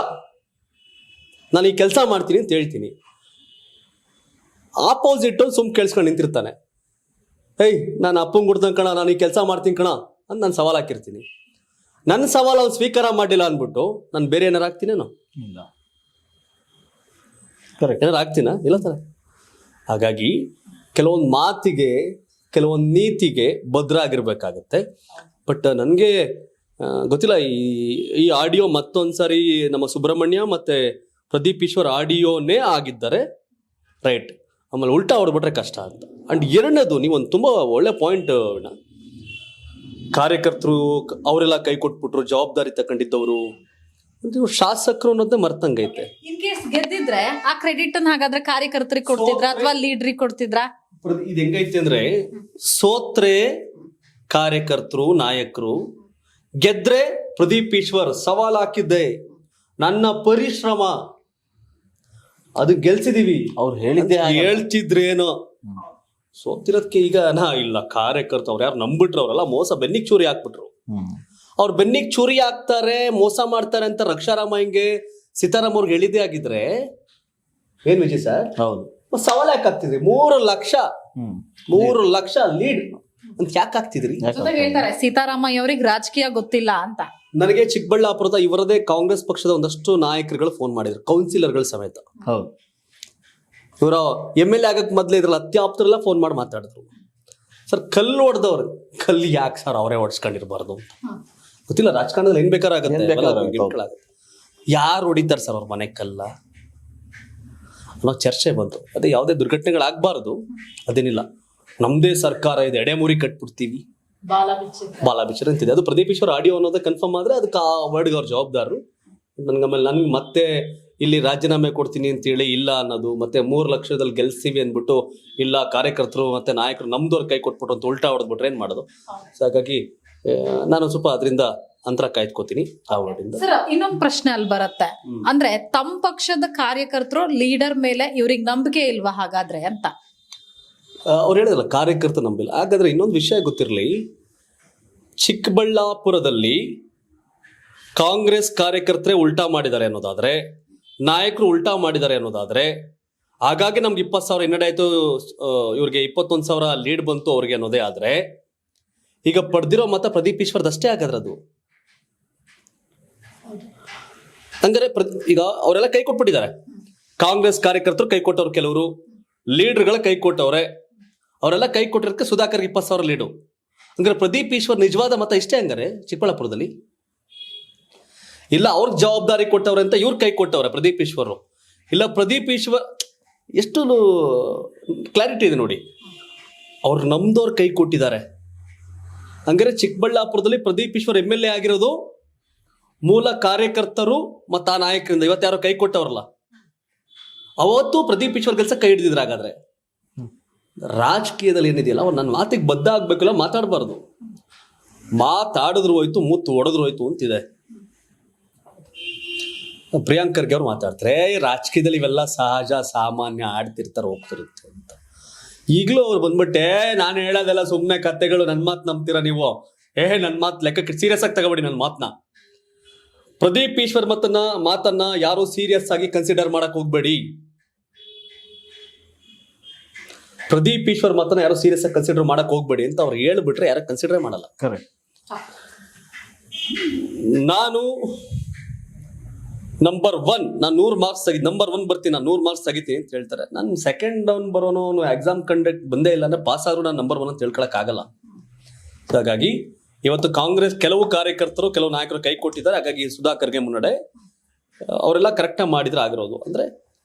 ನಾನು ಈ ಕೆಲಸ ಮಾಡ್ತೀನಿ ಅಂತ ಹೇಳ್ತೀನಿ, ಆಪೋಸಿಟ್ ಸುಮ್ ಕೇಳಿಸ್ಕೊಂಡು ನಿಂತಿರ್ತಾನೆ, ಏಯ್ ನಾನು ಅಪ್ಪಂಗುಡ್ದ ಕಣ, ನಾನು ಈ ಕೆಲಸ ಮಾಡ್ತೀನಿ ಕಣ ಅಂತ ನಾನು ಸವಾಲ್ ಹಾಕಿರ್ತೀನಿ. ನನ್ನ ಸವಾಲು ಅವ್ನು ಸ್ವೀಕಾರ ಮಾಡಿಲ್ಲ ಅಂದ್ಬಿಟ್ಟು ನಾನು ಬೇರೆ ಏನಾರು ಆಗ್ತೀನೇನೋ? ಏನಾರು ಆಗ್ತೀನ? ಇಲ್ಲ ಸರ್. ಹಾಗಾಗಿ ಕೆಲವೊಂದು ಮಾತಿಗೆ, ಕೆಲವೊಂದು ನೀತಿಗೆ ಭದ್ರ ಆಗಿರ್ಬೇಕಾಗತ್ತೆ. ಬಟ್ ನನಗೆ ಗೊತ್ತಿಲ್ಲ, ಈ ಆಡಿಯೋ ಮತ್ತೊಂದ್ಸರಿ ನಮ್ಮ ಸುಬ್ರಹ್ಮಣ್ಯ ಮತ್ತೆ ಪ್ರದೀಪ್ ಈಶ್ವರ್ ಆಡಿಯೋನೇ ಆಗಿದ್ದಾರೆ, ರೈಟ್. ಆಮೇಲೆ ಉಲ್ಟಾ ಹೊಡ್ಬಿಟ್ರೆ ಕಷ್ಟ ಅಂತ. ಅಂಡ್ ಎರಡನೇದು, ನೀವೊಂದು ತುಂಬ ಒಳ್ಳೆ ಪಾಯಿಂಟ್, ಕಾರ್ಯಕರ್ತರು ಅವರೆಲ್ಲ ಕೈ ಕೊಟ್ಬಿಟ್ರು, ಜವಾಬ್ದಾರಿ ತಗೊಂಡಿದ್ದವರು, ಶಾಸಕರು ಅನ್ನೋದೇ ಮರ್ತಂಗೈತೆ. ಇನ್ ಕೇಸ್ ಗೆದ್ದಿದ್ರೆ ಆ ಕ್ರೆಡಿಟ್ ಹಾಗಾದ್ರೆ ಕಾರ್ಯಕರ್ತರಿಗೆ ಕೊಡ್ತಿದ್ರ ಅಥವಾ ಲೀಡ್ರಿಗೆ ಕೊಡ್ತಿದ್ರ? ಇದು ಹೆಂಗೈತೆ ಅಂದ್ರೆ, ಸೋತ್ರೆ ಕಾರ್ಯಕರ್ತರು ನಾಯಕರು, ಗೆದ್ರೆ ಪ್ರದೀಪ್ ಈಶ್ವರ್ ಸವಾಲ್ ಹಾಕಿದ್ದೆ, ನನ್ನ ಪರಿಶ್ರಮ ಅದು ಗೆಲ್ಸಿದೀವಿ, ಅವ್ರು ಹೇಳಿದ್ದೆ ಹೇಳ್ತಿದ್ರೇನೋ. ಸೋತಿರೋದಕ್ಕೆ ಈಗ ಇಲ್ಲ, ಕಾರ್ಯಕರ್ತರು ಅವ್ರು ಯಾರು ನಂಬಿಟ್ರು, ಅವರೆಲ್ಲ ಮೋಸ ಬೆನ್ನಿಗೆ ಚೂರಿ ಹಾಕ್ಬಿಟ್ರು. ಅವ್ರು ಬೆನ್ನಿಗೆ ಚೂರಿ ಹಾಕ್ತಾರೆ, ಮೋಸ ಮಾಡ್ತಾರೆ ಅಂತ ರಕ್ಷಾರಾಮಯ್ಯಂಗೆ ಸೀತಾರಾಮ್ ಅವ್ರಿಗೆ ಹೇಳಿದ್ದೇ ಆಗಿದ್ರೆ ಏನ್ ವಿಜಯ್ ಸರ್? ಹೌದು, ಸವಾಲ್ ಯಾಕೆ ಆಗ್ತಿದ್ರಿ? 3 ಲಕ್ಷ ಲೀಡ್ ಅಂತ ಯಾಕೆ ಆಗ್ತಿದ್ರಿ? ಹೇಳ್ತಾರೆ ಸೀತಾರಾಮಯ್ಯ ಅವ್ರಿಗೆ ರಾಜಕೀಯ ಗೊತ್ತಿಲ್ಲ ಅಂತ. ನನಗೆ ಚಿಕ್ಕಬಳ್ಳಾಪುರದ ಇವರದೇ ಕಾಂಗ್ರೆಸ್ ಪಕ್ಷದ ಒಂದಷ್ಟು ನಾಯಕರುಗಳು ಫೋನ್ ಮಾಡಿದ್ರು, ಕೌನ್ಸಿಲರ್ಗಳ ಸಮೇತ. ಹೌದು, ಇವರು MLA ಆಗಕ್ ಮೊದ್ಲೇ ಇದ್ರಲ್ಲ, ಅತ್ಯಾಪ್ತರೆಲ್ಲ ಫೋನ್ ಮಾಡಿ ಮಾತಾಡಿದ್ರು. ಸರ್ ಕಲ್ಲು ಹೊಡೆದವ್ರು, ಕಲ್ಲು ಯಾಕೆ ಸರ್ ಅವರೇ ಹೊಡ್ಸ್ಕೊಂಡಿರ್ಬಾರ್ದು ಅಂತ. ಗೊತ್ತಿಲ್ಲ, ರಾಜಕಾರಣದಲ್ಲಿ ಏನ್ ಬೇಕಾರಾಗತ್ತೆ, ಯಾರು ಹೊಡಿತಾರೆ ಸರ್ ಅವ್ರ ಮನೆ ಕಲ್ಲ ಅನ್ನೋ ಚರ್ಚೆ ಬಂತು. ಅದೇ ಯಾವುದೇ ದುರ್ಘಟನೆಗಳಾಗಬಾರ್ದು, ಅದೇನಿಲ್ಲ, ನಮ್ದೇ ಸರ್ಕಾರ ಇದೆ, ಎಡೆಮೂರಿ ಕಟ್ಬಿಡ್ತೀವಿ, ಬಾಲ ಬಿಚ್ಚರ್ ಅಂತಿದೆ. ಅದು ಪ್ರದೀಪ್ ಈಶ್ವರ್ ಆಡಿಯೋ ಅನ್ನೋದೇ ಕನ್ಫರ್ಮ್ ಆದ್ರೆ ಅದಕ್ಕೆ ಆ ವರ್ಡ್ಗೆ ಅವ್ರ ಜವಾಬ್ದಾರರು. ಆಮೇಲೆ ನನ್ಗೆ ಮತ್ತೆ ಇಲ್ಲಿ ರಾಜೀನಾಮೆ ಕೊಡ್ತೀನಿ ಅಂತೇಳಿ ಇಲ್ಲ ಅನ್ನೋದು, ಮತ್ತೆ 3 ಲಕ್ಷದಲ್ಲಿ ಗೆಲ್ಸ್ತೀವಿ ಅಂದ್ಬಿಟ್ಟು ಇಲ್ಲ ಕಾರ್ಯಕರ್ತರು ಮತ್ತೆ ನಾಯಕರು ನಮ್ದವ್ರ ಕೈ ಕೊಟ್ಬಿಟ್ಟು ಅಂತ ಉಲ್ಟಾ ಹೊಡೆದ್ಬಿಟ್ರೆ ಏನ್ ಮಾಡೋದು? ಸೊ ಹಾಗಾಗಿ ನಾನು ಸ್ವಲ್ಪ ಅದರಿಂದ ಅಂತರ ಕಾಯ್ದುಕೋತೀನಿ ಆ ವರ್ಡಿಂದ. ಸರ್ ಇನ್ನೊಂದು ಪ್ರಶ್ನೆ ಅಲ್ಲಿ ಬರುತ್ತೆ, ಅಂದ್ರೆ ತಮ್ಮ ಪಕ್ಷದ ಕಾರ್ಯಕರ್ತರು ಲೀಡರ್ ಮೇಲೆ ಇವ್ರಿಗೆ ನಂಬಿಕೆ ಇಲ್ವಾ ಹಾಗಾದ್ರೆ ಅಂತ? ಅವ್ರು ಹೇಳಿದ್ರಲ್ಲ ಕಾರ್ಯಕರ್ತ ನಂಬಿಲ್ಲ. ಹಾಗಾದ್ರೆ ಇನ್ನೊಂದು ವಿಷಯ ಗೊತ್ತಿರಲಿ, ಚಿಕ್ಕಬಳ್ಳಾಪುರದಲ್ಲಿ ಕಾಂಗ್ರೆಸ್ ಕಾರ್ಯಕರ್ತರೇ ಉಲ್ಟಾ ಮಾಡಿದ್ದಾರೆ ಅನ್ನೋದಾದ್ರೆ, ನಾಯಕರು ಉಲ್ಟಾ ಮಾಡಿದ್ದಾರೆ ಅನ್ನೋದಾದ್ರೆ, ಹಾಗಾಗಿ ನಮ್ಗೆ 20,000 ಹಿನ್ನಡೆಯಾಯ್ತು, ಇವ್ರಿಗೆ 21,000 ಲೀಡ್ ಬಂತು ಅವ್ರಿಗೆ ಅನ್ನೋದೇ ಆದ್ರೆ, ಈಗ ಪಡೆದಿರೋ ಮತ ಪ್ರದೀಪ್ ಈಶ್ವರ್ದಷ್ಟೇ ಹಾಗಾದ್ರೆ ಅದು. ಹಂಗಾರೆ ಈಗ ಅವರೆಲ್ಲ ಕೈ ಕೊಟ್ಬಿಟ್ಟಿದ್ದಾರೆ. ಕಾಂಗ್ರೆಸ್ ಕಾರ್ಯಕರ್ತರು ಕೈ ಕೊಟ್ಟವ್ರು, ಕೆಲವರು ಲೀಡರ್ಗಳ ಕೈ ಕೊಟ್ಟವ್ರೆ, ಅವರೆಲ್ಲ ಕೈ ಕೊಟ್ಟಿರೋದಕ್ಕೆ ಸುಧಾಕರ್ಗೆ 20,000 ಲೀಡು. ಹಂಗಾರೆ ಪ್ರದೀಪ್ ಈಶ್ವರ್ ನಿಜವಾದ ಮತ ಇಷ್ಟೇ ಹಂಗಾರೆ ಚಿಕ್ಕಬಳ್ಳಾಪುರದಲ್ಲಿ? ಇಲ್ಲ ಅವ್ರಿಗೆ ಜವಾಬ್ದಾರಿ ಕೊಟ್ಟವ್ರೆ ಅಂತ ಇವ್ರ ಕೈ ಕೊಟ್ಟವ್ರೆ ಪ್ರದೀಪ್ ಈಶ್ವರ್. ಇಲ್ಲ ಪ್ರದೀಪ್ ಈಶ್ವರ್ ಎಷ್ಟು ಕ್ಲಾರಿಟಿ ಇದೆ ನೋಡಿ, ಅವ್ರು ನಮ್ದವ್ರ ಕೈ ಕೊಟ್ಟಿದ್ದಾರೆ. ಹಂಗಾರೆ ಚಿಕ್ಕಬಳ್ಳಾಪುರದಲ್ಲಿ ಪ್ರದೀಪ್ ಈಶ್ವರ್ MLA ಆಗಿರೋದು ಮೂಲ ಕಾರ್ಯಕರ್ತರು ಮತ್ತು ಆ ನಾಯಕರಿಂದ. ಇವತ್ತು ಯಾರೋ ಕೈ ಕೊಟ್ಟವ್ರಲ್ಲ, ಅವತ್ತು ಪ್ರದೀಪ್ ಈಶ್ವರ್ ಕೆಲಸ ಕೈ ಹಿಡಿದಿದ್ರು. ಹಾಗಾದ್ರೆ ರಾಜಕೀಯದಲ್ಲಿ ಏನಿದೆಯಲ್ಲ ಅವ್ರು ನನ್ನ ಮಾತಿಗೆ ಬದ್ಧ ಆಗ್ಬೇಕಲ್ಲ, ಮಾತಾಡಬಾರ್ದು. ಮಾತಾಡಿದ್ರು ಹೋಯ್ತು, ಮುತ್ತು ಹೊಡೆದ್ರು ಹೋಯ್ತು ಅಂತಿದೆ. ಪ್ರಿಯಾಂಕ್ ಖರ್ಗೆ ಅವ್ರು ಮಾತಾಡ್ತಾರೆ, ರಾಜಕೀಯದಲ್ಲಿ ಇವೆಲ್ಲ ಸಹಜ ಸಾಮಾನ್ಯ, ಆಡ್ತಿರ್ತಾರೆ ಹೋಗ್ತಿರುತ್ತೆ ಅಂತ. ಈಗಲೂ ಅವ್ರು ಬಂದ್ಬಿಟ್ಟೆ ನಾನು ಹೇಳೋದೆಲ್ಲ ಸುಮ್ಮನೆ ಕತೆಗಳು, ನನ್ನ ಮಾತು ನಂಬ್ತೀರಾ ನೀವು? ನನ್ನ ಮಾತು ಲೆಕ್ಕಕ್ಕೆ ಸೀರಿಯಸ್ ಆಗಿ ತಗೋಬೇಡಿ. ನನ್ನ ಮಾತನ್ನ, ಪ್ರದೀಪ್ ಈಶ್ವರ್ ಮಾತನ್ನ ಯಾರು ಸೀರಿಯಸ್ ಆಗಿ ಕನ್ಸಿಡರ್ ಮಾಡಕ್ ಹೋಗ್ಬೇಡಿ. ಪ್ರದೀಪ್ ಈಶ್ವರ್ ಮಾತನ್ನ ಯಾರು ಸೀರಿಯಸ್ ಆಗಿ ಕನ್ಸಿಡರ್ ಮಾಡಕ್ ಹೋಗ್ಬೇಡಿ ಅಂತ ಅವ್ರು ಹೇಳ್ಬಿಟ್ರೆ ಯಾರು ಕನ್ಸಿಡರ್ ಮಾಡಲ್ಲ. ಕರೆಕ್ಟ್. ನಾನು ನಂಬರ್ 1, ನಾನು 100 ಮಾರ್ಕ್ಸ್ ತೆಗಿ, ನಂಬರ್ 1 ಬರ್ತೀನಿ, ನಾನು 100 ಮಾರ್ಕ್ಸ್ ತೆಗಿತೀನಿ ಅಂತ ಹೇಳ್ತಾರೆ. ನಾನು ಸೆಕೆಂಡ್ ಡೌನ್ ಬರೋನು, ಎಕ್ಸಾಮ್ ಕಂಡಕ್ಟ್ ಬಂದೇ ಇಲ್ಲ ಅಂದ್ರೆ ಪಾಸ್ ಆದ್ರೂ ನಾನು ನಂಬರ್ 1 ಅಂತ ಹೇಳ್ಕೊಳಕ್ ಆಗಲ್ಲ. ಹಾಗಾಗಿ ಇವತ್ತು ಕಾಂಗ್ರೆಸ್ ಕೆಲವು ಕಾರ್ಯಕರ್ತರು, ಕೆಲವು ನಾಯಕರು ಕೈ ಕೊಟ್ಟಿದ್ದಾರೆ. ಹಾಗಾಗಿ ಸುಧಾಕರ್ಗೆ ಮುನ್ನಡೆ. ಅವರೆಲ್ಲ ಕರೆಕ್ಟಾಗಿ ಮಾಡಿದ್ರೆ ಆಗಿರೋದು. ಅಂದ್ರೆ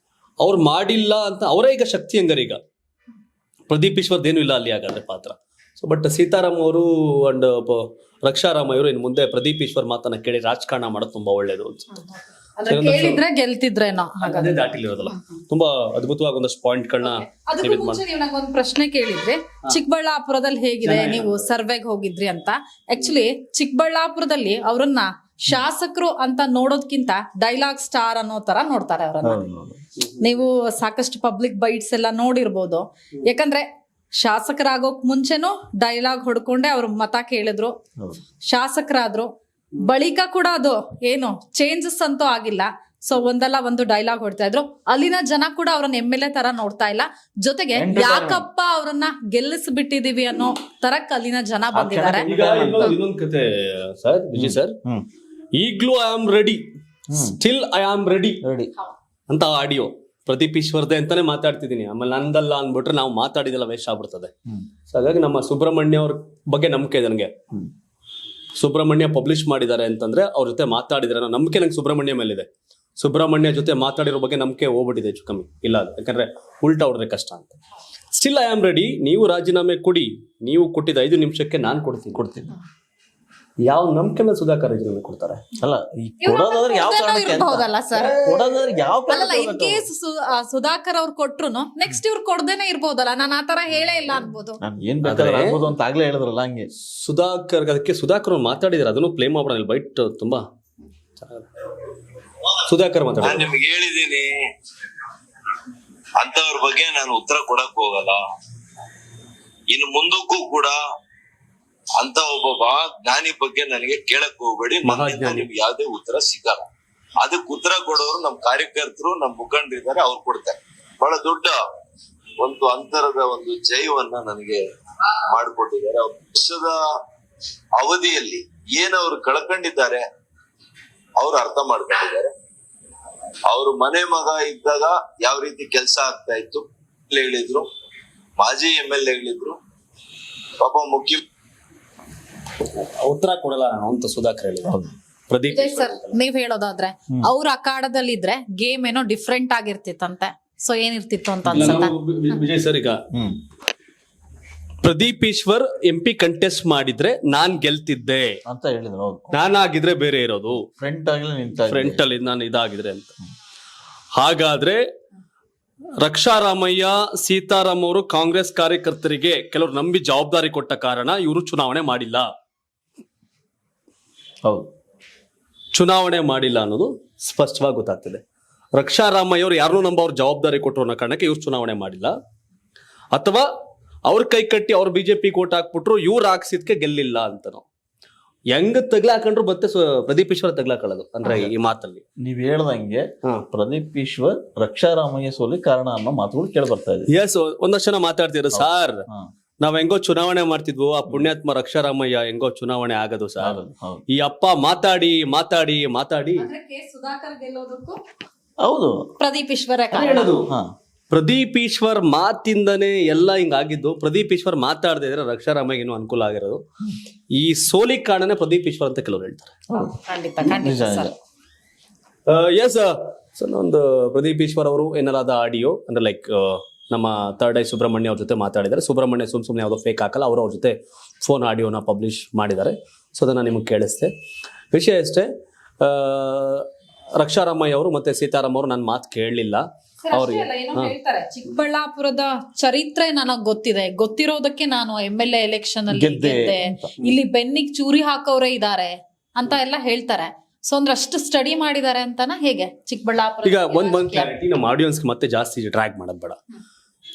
ಅವ್ರು ಮಾಡಿಲ್ಲ ಅಂತ ಅವರೇ ಈಗ ಶಕ್ತಿ ಹಂಗಾರೆ. ಈಗ ಪ್ರದೀಪ್ ಈಶ್ವರ್ದೇನು ಇಲ್ಲ ಅಲ್ಲಿ ಹಾಗಾದ್ರೆ ಪಾತ್ರ. ಸೊ ಬಟ್ ಸೀತಾರಾಮ್ ಅವರು ಅಂಡ್ ರಕ್ಷಾರಾಮ್ ಅವರು ಇನ್ನು ಮುಂದೆ ಪ್ರದೀಪ್ ಈಶ್ವರ್ ಮಾತನ್ನ ಕೇಳಿ ರಾಜಕಾರಣ ಮಾಡೋದು ತುಂಬಾ ಒಳ್ಳೇದು ಅನ್ಸುತ್ತೆ. ಕೇಳಿದ್ರೆ ಗೆಲ್ತಿದ್ರೇನೋ ಅದೇ ದಾಟಿಲಿರೋದಲ್ಲ. ತುಂಬಾ ಅದ್ಭುತವಾಗಿ ಒಂದಷ್ಟು ಪಾಯಿಂಟ್ಗಳನ್ನ ಅದಕ್ಕೂ ಮುಂಚೆ ನೀವು ನಂಗೊಂದು ಪ್ರಶ್ನೆ ಕೇಳಿದ್ರಿ, ಚಿಕ್ಕಬಳ್ಳಾಪುರದಲ್ಲಿ ಹೇಗಿದೆ, ನೀವು ಸರ್ವೆಗೆ ಹೋಗಿದ್ರಿ ಅಂತ. ಆಕ್ಚುಲಿ ಚಿಕ್ಕಬಳ್ಳಾಪುರದಲ್ಲಿ ಅವರನ್ನ ಶಾಸಕರು ಅಂತ ನೋಡೋದ್ಕಿಂತ ಡೈಲಾಗ್ ಸ್ಟಾರ್ ಅನ್ನೋ ತರ ನೋಡ್ತಾರೆ ಅವರನ್ನ. ನೀವು ಸಾಕಷ್ಟು ಪಬ್ಲಿಕ್ ಬೈಟ್ಸ್ ಎಲ್ಲ ನೋಡಿರ್ಬೋದು. ಯಾಕಂದ್ರೆ ಶಾಸಕರಾಗೋಕ್ ಮುಂಚೆನೂ ಡೈಲಾಗ್ ಹೊಡ್ಕೊಂಡೆ ಅವ್ರ ಮತ ಕೇಳಿದ್ರು, ಶಾಸಕರಾದ್ರು. ಬಳಿಕ ಕೂಡ ಅದು ಏನು ಚೇಂಜಸ್ ಅಂತೂ ಆಗಿಲ್ಲ. ಸೊ ಒಂದಲ್ಲ ಒಂದು ಡೈಲಾಗ್ ಹೊಡ್ತಾ ಇದ್ರು. ಅಲ್ಲಿನ ಜನ ಕೂಡ ಅವ್ರನ್ನ MLA ತರ ನೋಡ್ತಾ ಇಲ್ಲ. ಜೊತೆಗೆ ಯಾಕಪ್ಪ ಅವ್ರನ್ನ ಗೆಲ್ಲಿಸ್ಬಿಟ್ಟಿದೀವಿ ಅನ್ನೋ ತರಕ್ ಅಲ್ಲಿನ ಜನ ಬಂದಿದ್ದಾರೆ. ಈಗ ಇನ್ನೊಂದು ಕತೆ ಸರ್, ವಿಜಯ್ ಸರ್, ಈಗ್ಲೂ I am ready, still I am ready ಅಂತ ಆಡಿಯೋ ಪ್ರದೀಪ್ ಈಶ್ವರ್ದೆ ಅಂತಾನೆ ಮಾತಾಡ್ತಿದ್ದೀನಿ. ಆಮೇಲೆ ನಂದಲ್ಲ ಅಂದ್ಬಿಟ್ರೆ ನಾವು ಮಾತಾಡಿದೆಲ್ಲ ವೇಸ್ಟ್ ಆಗ್ಬಿಡ್ತದೆ. ಸೊ ಹಾಗಾಗಿ ನಮ್ಮ ಸುಬ್ರಹ್ಮಣ್ಯ ಅವ್ರ ಬಗ್ಗೆ ನಂಬಿಕೆ ಇದೆ ನನಗೆ. ಸುಬ್ರಹ್ಮಣ್ಯ ಪಬ್ಲಿಷ್ ಮಾಡಿದ್ದಾರೆ ಅಂತಂದ್ರೆ ಅವ್ರ ಜೊತೆ ಮಾತಾಡಿದ್ರೆ ನಂಬಿಕೆ ನಂಗೆ ಸುಬ್ರಹ್ಮಣ್ಯ ಮೇಲಿದೆ. ಸುಬ್ರಹ್ಮಣ್ಯ ಜೊತೆ ಮಾತಾಡಿರೋ ಬಗ್ಗೆ ನಂಬಿಕೆ ಹೋಗ್ಬಿಟ್ಟಿದೆ ಹೆಚ್ಚು ಕಮ್ಮಿ. ಇಲ್ಲ ಯಾಕಂದ್ರೆ ಉಲ್ಟಾ ಹೊಡೆದ್ರೆ ಕಷ್ಟ ಅಂತ. Still I am ready. ನೀವು ರಾಜೀನಾಮೆ ಕೊಡಿ, ನೀವು ಕೊಟ್ಟಿದ್ದ 5 ನಿಮಿಷಕ್ಕೆ ನಾನು ಕೊಡ್ತೀನಿ. ಯಾವ ನಂಬಿಕೆ ಮೇಲೆ ಸುಧಾಕರ್ ರಾಜೀನಾಮೆ ಕೊಡ್ತಾರೆ? ಅಲ್ಲ, ಕೊಡೋದಾದ್ರೆ ಯಾವ ಕಾರಣಕ್ಕೆ ಅಂತ, ಕೊಡೋದಾದ್ರೆ ಯಾವ ಇನ್ ಕೇಸ್ ಸುಧಾಕರ್ ಅವ್ರು ಕೊಟ್ರು ನೆಕ್ಸ್ಟ್ ಇವ್ರು ಕೊಡ್ದೇನೆ ಇರ್ಬೋದಲ್ಲ. ನಾನು ಆತರ ಹೇಳೇ ಇಲ್ಲ ಅನ್ಬೋದು. ಏನ್ ಬೇಕಾದ್ರೆ ಆಗ್ಬೋದು ಅಂತ ಆಗ್ಲೇ ಹೇಳಿದ್ರಲ್ಲ. ಹಂಗೆ ಸುಧಾಕರ್ ಅವ್ರು ಮಾತಾಡಿದಾರೆ, ಅದನ್ನು ಪ್ಲೇ ಮಾಡೋಣ. ಬೈಟ್ ತುಂಬಾ ಸುಧಾಕರ್ ಮಾತಾಡ, ನಿಮ್ಗೆ ಹೇಳಿದೀನಿ ಅಂತವ್ರ ಬಗ್ಗೆ ನಾನು ಉತ್ತರ ಕೊಡಕ್ ಹೋಗಲ್ಲ. ಇನ್ನು ಮುಂದಕ್ಕೂ ಕೂಡ ಅಂತ ಒಬ್ಬ ಜ್ಞಾನಿ ಬಗ್ಗೆ ನನಗೆ ಕೇಳಕ್ ಹೋಗ್ಬೇಡಿ. ನಿಮ್ಗೆ ಯಾವ್ದೇ ಉತ್ತರ ಸಿಗಲ್ಲ. ಅದಕ್ಕೆ ಉತ್ತರ ಕೊಡೋರು ನಮ್ ಕಾರ್ಯಕರ್ತರು, ನಮ್ ಮುಖಂಡರಿದ್ದಾರೆ, ಅವ್ರು ಕೊಡ್ತಾರೆ. ಬಹಳ ದೊಡ್ಡ ಒಂದು ಅಂತರದ ಒಂದು ಜಯವನ್ನ ನನಗೆ ಮಾಡಿಕೊಟ್ಟಿದ್ದಾರೆ. ವರ್ಷದ ಅವಧಿಯಲ್ಲಿ ಏನವ್ರು ಕಳ್ಕೊಂಡಿದ್ದಾರೆ ಅವ್ರು ಅರ್ಥ ಮಾಡ್ಕೊಂಡಿದ್ದಾರೆ. ಅವ್ರು ಮನೆ ಮಗ ಇದ್ದಾಗ ಯಾವ ರೀತಿ ಕೆಲಸ ಆಗ್ತಾ ಇತ್ತು ಹೇಳಿದ್ರು, ಮಾಜಿ MLA ಹೇಳಿದ್ರು. ಪಾಪ ಮುಖ್ಯ ಉತ್ತರ ಕೊಡಲ್ಲ ನಾನು ಅಂತ ಸುಧಾಕರ್ ಹೇಳಿದ್ರು. ಪ್ರದೀಪ್ ಸರ್, ನೀವ್ ಹೇಳೋದಾದ್ರೆ ಅವ್ರ ಅಖಾಡದಲ್ಲಿ ಇದ್ರೆ ಗೇಮ್ ಏನೋ ಡಿಫ್ರೆಂಟ್ ಆಗಿರ್ತಿತ್ತಂತೆ. ಸೊ ಏನಿರ್ತಿತ್ತು ಅಂತ ಅನ್ಸುತ್ತೆ ವಿಜಯ್ ಸರ್. ಈಗ ಪ್ರದೀಪ್ ಈಶ್ವರ್ MP ಕಂಟೆಸ್ಟ್ ಮಾಡಿದ್ರೆ ನಾನ್ ಗೆಲ್ತಿದ್ದೆ ಅಂತ ಹೇಳಿದ್ರು. ನಾನಾಗಿದ್ರೆ ಬೇರೆ ಇರೋದು, ಫ್ರಂಟ್ ಅಲ್ಲಿ ನಾನು ಇದಾಗಿದ್ರೆ ಅಂತ. ಹಾಗಾದ್ರೆ ರಕ್ಷಾರಾಮಯ್ಯ, ಸೀತಾರಾಮ್ ಅವರು ಕಾಂಗ್ರೆಸ್ ಕಾರ್ಯಕರ್ತರಿಗೆ ಕೆಲವರು ನಂಬಿ ಜವಾಬ್ದಾರಿ ಕೊಟ್ಟ ಕಾರಣ ಇವರು ಚುನಾವಣೆ ಮಾಡಿಲ್ಲ. ಹೌದು, ಚುನಾವಣೆ ಮಾಡಿಲ್ಲ ಅನ್ನೋದು ಸ್ಪಷ್ಟವಾಗಿ ಗೊತ್ತಾಗ್ತದೆ. ರಕ್ಷಾರಾಮಯ್ಯ ಅವರು ಯಾರನ್ನೂ ನಂಬ ಅವ್ರ ಜವಾಬ್ದಾರಿ ಕೊಟ್ಟರು ಅನ್ನೋ ಕಾರಣಕ್ಕೆ ಇವ್ರು ಚುನಾವಣೆ ಮಾಡಿಲ್ಲ, ಅಥವಾ ಅವ್ರ ಕೈ ಕಟ್ಟಿ ಅವ್ರ BJP ಓಟ್ ಹಾಕ್ಬಿಟ್ರು, ಇವ್ರು ಹಾಕ್ಸಿದ್ಕೆ ಗೆಲ್ಲಿಲ್ಲ ಅಂತನೋ. ಹೆಂಗ್ ತಗ್ಲಾಕೊಂಡ್ರು ಮತ್ತೆ ಪ್ರದೀಪ್ ಈಶ್ವರ್ ತಗ್ಲಾಕೊಳ್ಳೋದು ಅಂದ್ರೆ ಈ ಮಾತಲ್ಲಿ ನೀವ್ ಹೇಳ್ದಂಗೆ ಪ್ರದೀಪ್ ಈಶ್ವರ್ ರಕ್ಷಾರಾಮಯ್ಯ ಸೋಲಿ ಕಾರಣ ಅನ್ನೋ ಮಾತುಗಳು ಕೇಳಿ ಬರ್ತಾ ಇದೆ. ಎಸ್, ಒಂದಷ್ಟು ಜನ ಮಾತಾಡ್ತಿದ್ರು, ಸಾರ್ ನಾವ್ ಹೆಂಗೋ ಚುನಾವಣೆ ಮಾಡ್ತಿದ್ವು, ಆ ಪುಣ್ಯಾತ್ಮ ರಕ್ಷಾರಾಮಯ್ಯ ಹೆಂಗೋ ಚುನಾವಣೆ ಆಗೋದು ಸಾರ್. ಈ ಅಪ್ಪ ಮಾತಾಡಿ ಮಾತಾಡಿ ಮಾತಾಡಿ ಸುಧಾಕರ್ ಗೆಲ್ಲೋದಕ್ಕೂ ಹೌದು ಪ್ರದೀಪ್ ಈಶ್ವರ ಹೇಳೋದು. ಪ್ರದೀಪ್ ಈಶ್ವರ್ ಮಾತಿಂದನೇ ಎಲ್ಲ ಹಿಂಗಾಗಿದ್ದು. ಪ್ರದೀಪ್ ಈಶ್ವರ್ ಮಾತಾಡದೇ ಇದ್ರೆ ರಕ್ಷಾರಾಮಯ್ಯ ಇನ್ನೂ ಅನುಕೂಲ ಆಗಿರೋದು. ಈ ಸೋಲಿ ಕಾರಣನೇ ಪ್ರದೀಪ್ ಈಶ್ವರ್ ಅಂತ ಕೆಲವರು ಹೇಳ್ತಾರೆ. ಖಂಡಿತ ಖಂಡಿತ ಸರ್. ಎಸ್ ಸರ್, ಒಂದು ಪ್ರದೀಪ್ ಈಶ್ವರ್ ಅವರು ಏನಾದ ಆಡಿಯೋ ಅಂದ್ರೆ ಲೈಕ್ ನಮ್ಮ ಥರ್ಡ್ ಐ ಸುಬ್ರಹ್ಮಣ್ಯ ಅವ್ರ ಜೊತೆ ಮಾತಾಡಿದ್ದಾರೆ. ಸುಬ್ರಹ್ಮಣ್ಯ ಸುಮ್ಮನೆ ಯಾವುದೋ ಫೇಕ್ ಹಾಕಲ್ಲ, ಅವರು ಅವ್ರ ಜೊತೆ ಫೋನ್ ಆಡಿಯೋನ ಪಬ್ಲಿಷ್ ಮಾಡಿದ್ದಾರೆ. ಸೊ ಅದನ್ನು ನಿಮಗೆ ಕೇಳಿಸ್ತೆ. ವಿಷಯ ಅಷ್ಟೇ, ರಕ್ಷಾರಾಮಯ್ಯ ಅವರು ಮತ್ತೆ ಸೀತಾರಾಮ್ ಅವರು ನನ್ನ ಮಾತು ಕೇಳಲಿಲ್ಲ. ಅವ್ರಿಗೆ ಹೇಳ್ತಾರೆ ಚಿಕ್ಕಬಳ್ಳಾಪುರದ ಚರಿತ್ರೆ ನನಗ್ ಗೊತ್ತಿದೆ, ಗೊತ್ತಿರೋದಕ್ಕೆ ನಾನು MLA ಎಲೆಕ್ಷನ್ ಅಲ್ಲಿ ಗೆದ್ದೆ ಗೆದ್ದೆ, ಇಲ್ಲಿ ಬೆನ್ನಿಗ್ ಚೂರಿ ಹಾಕೋರೇ ಇದ್ದಾರೆ ಅಂತ ಎಲ್ಲ ಹೇಳ್ತಾರೆ. ಸೊ ಅಂದ್ರೆ ಅಷ್ಟು ಸ್ಟಡಿ ಮಾಡಿದ್ದಾರೆ ಅಂತಾನ ಹೇಗೆ ಚಿಕ್ಕಬಳ್ಳಾಪುರ? ಈಗ ಒಂದ್ ಕ್ಲಾರಿಟಿ, ನಮ್ಮ ಆಡಿಯನ್ಸ್ಗೆ ಮತ್ತೆ ಜಾಸ್ತಿ ಡ್ರ್ಯಾಗ್ ಮಾಡೋದ್ ಬೇಡ.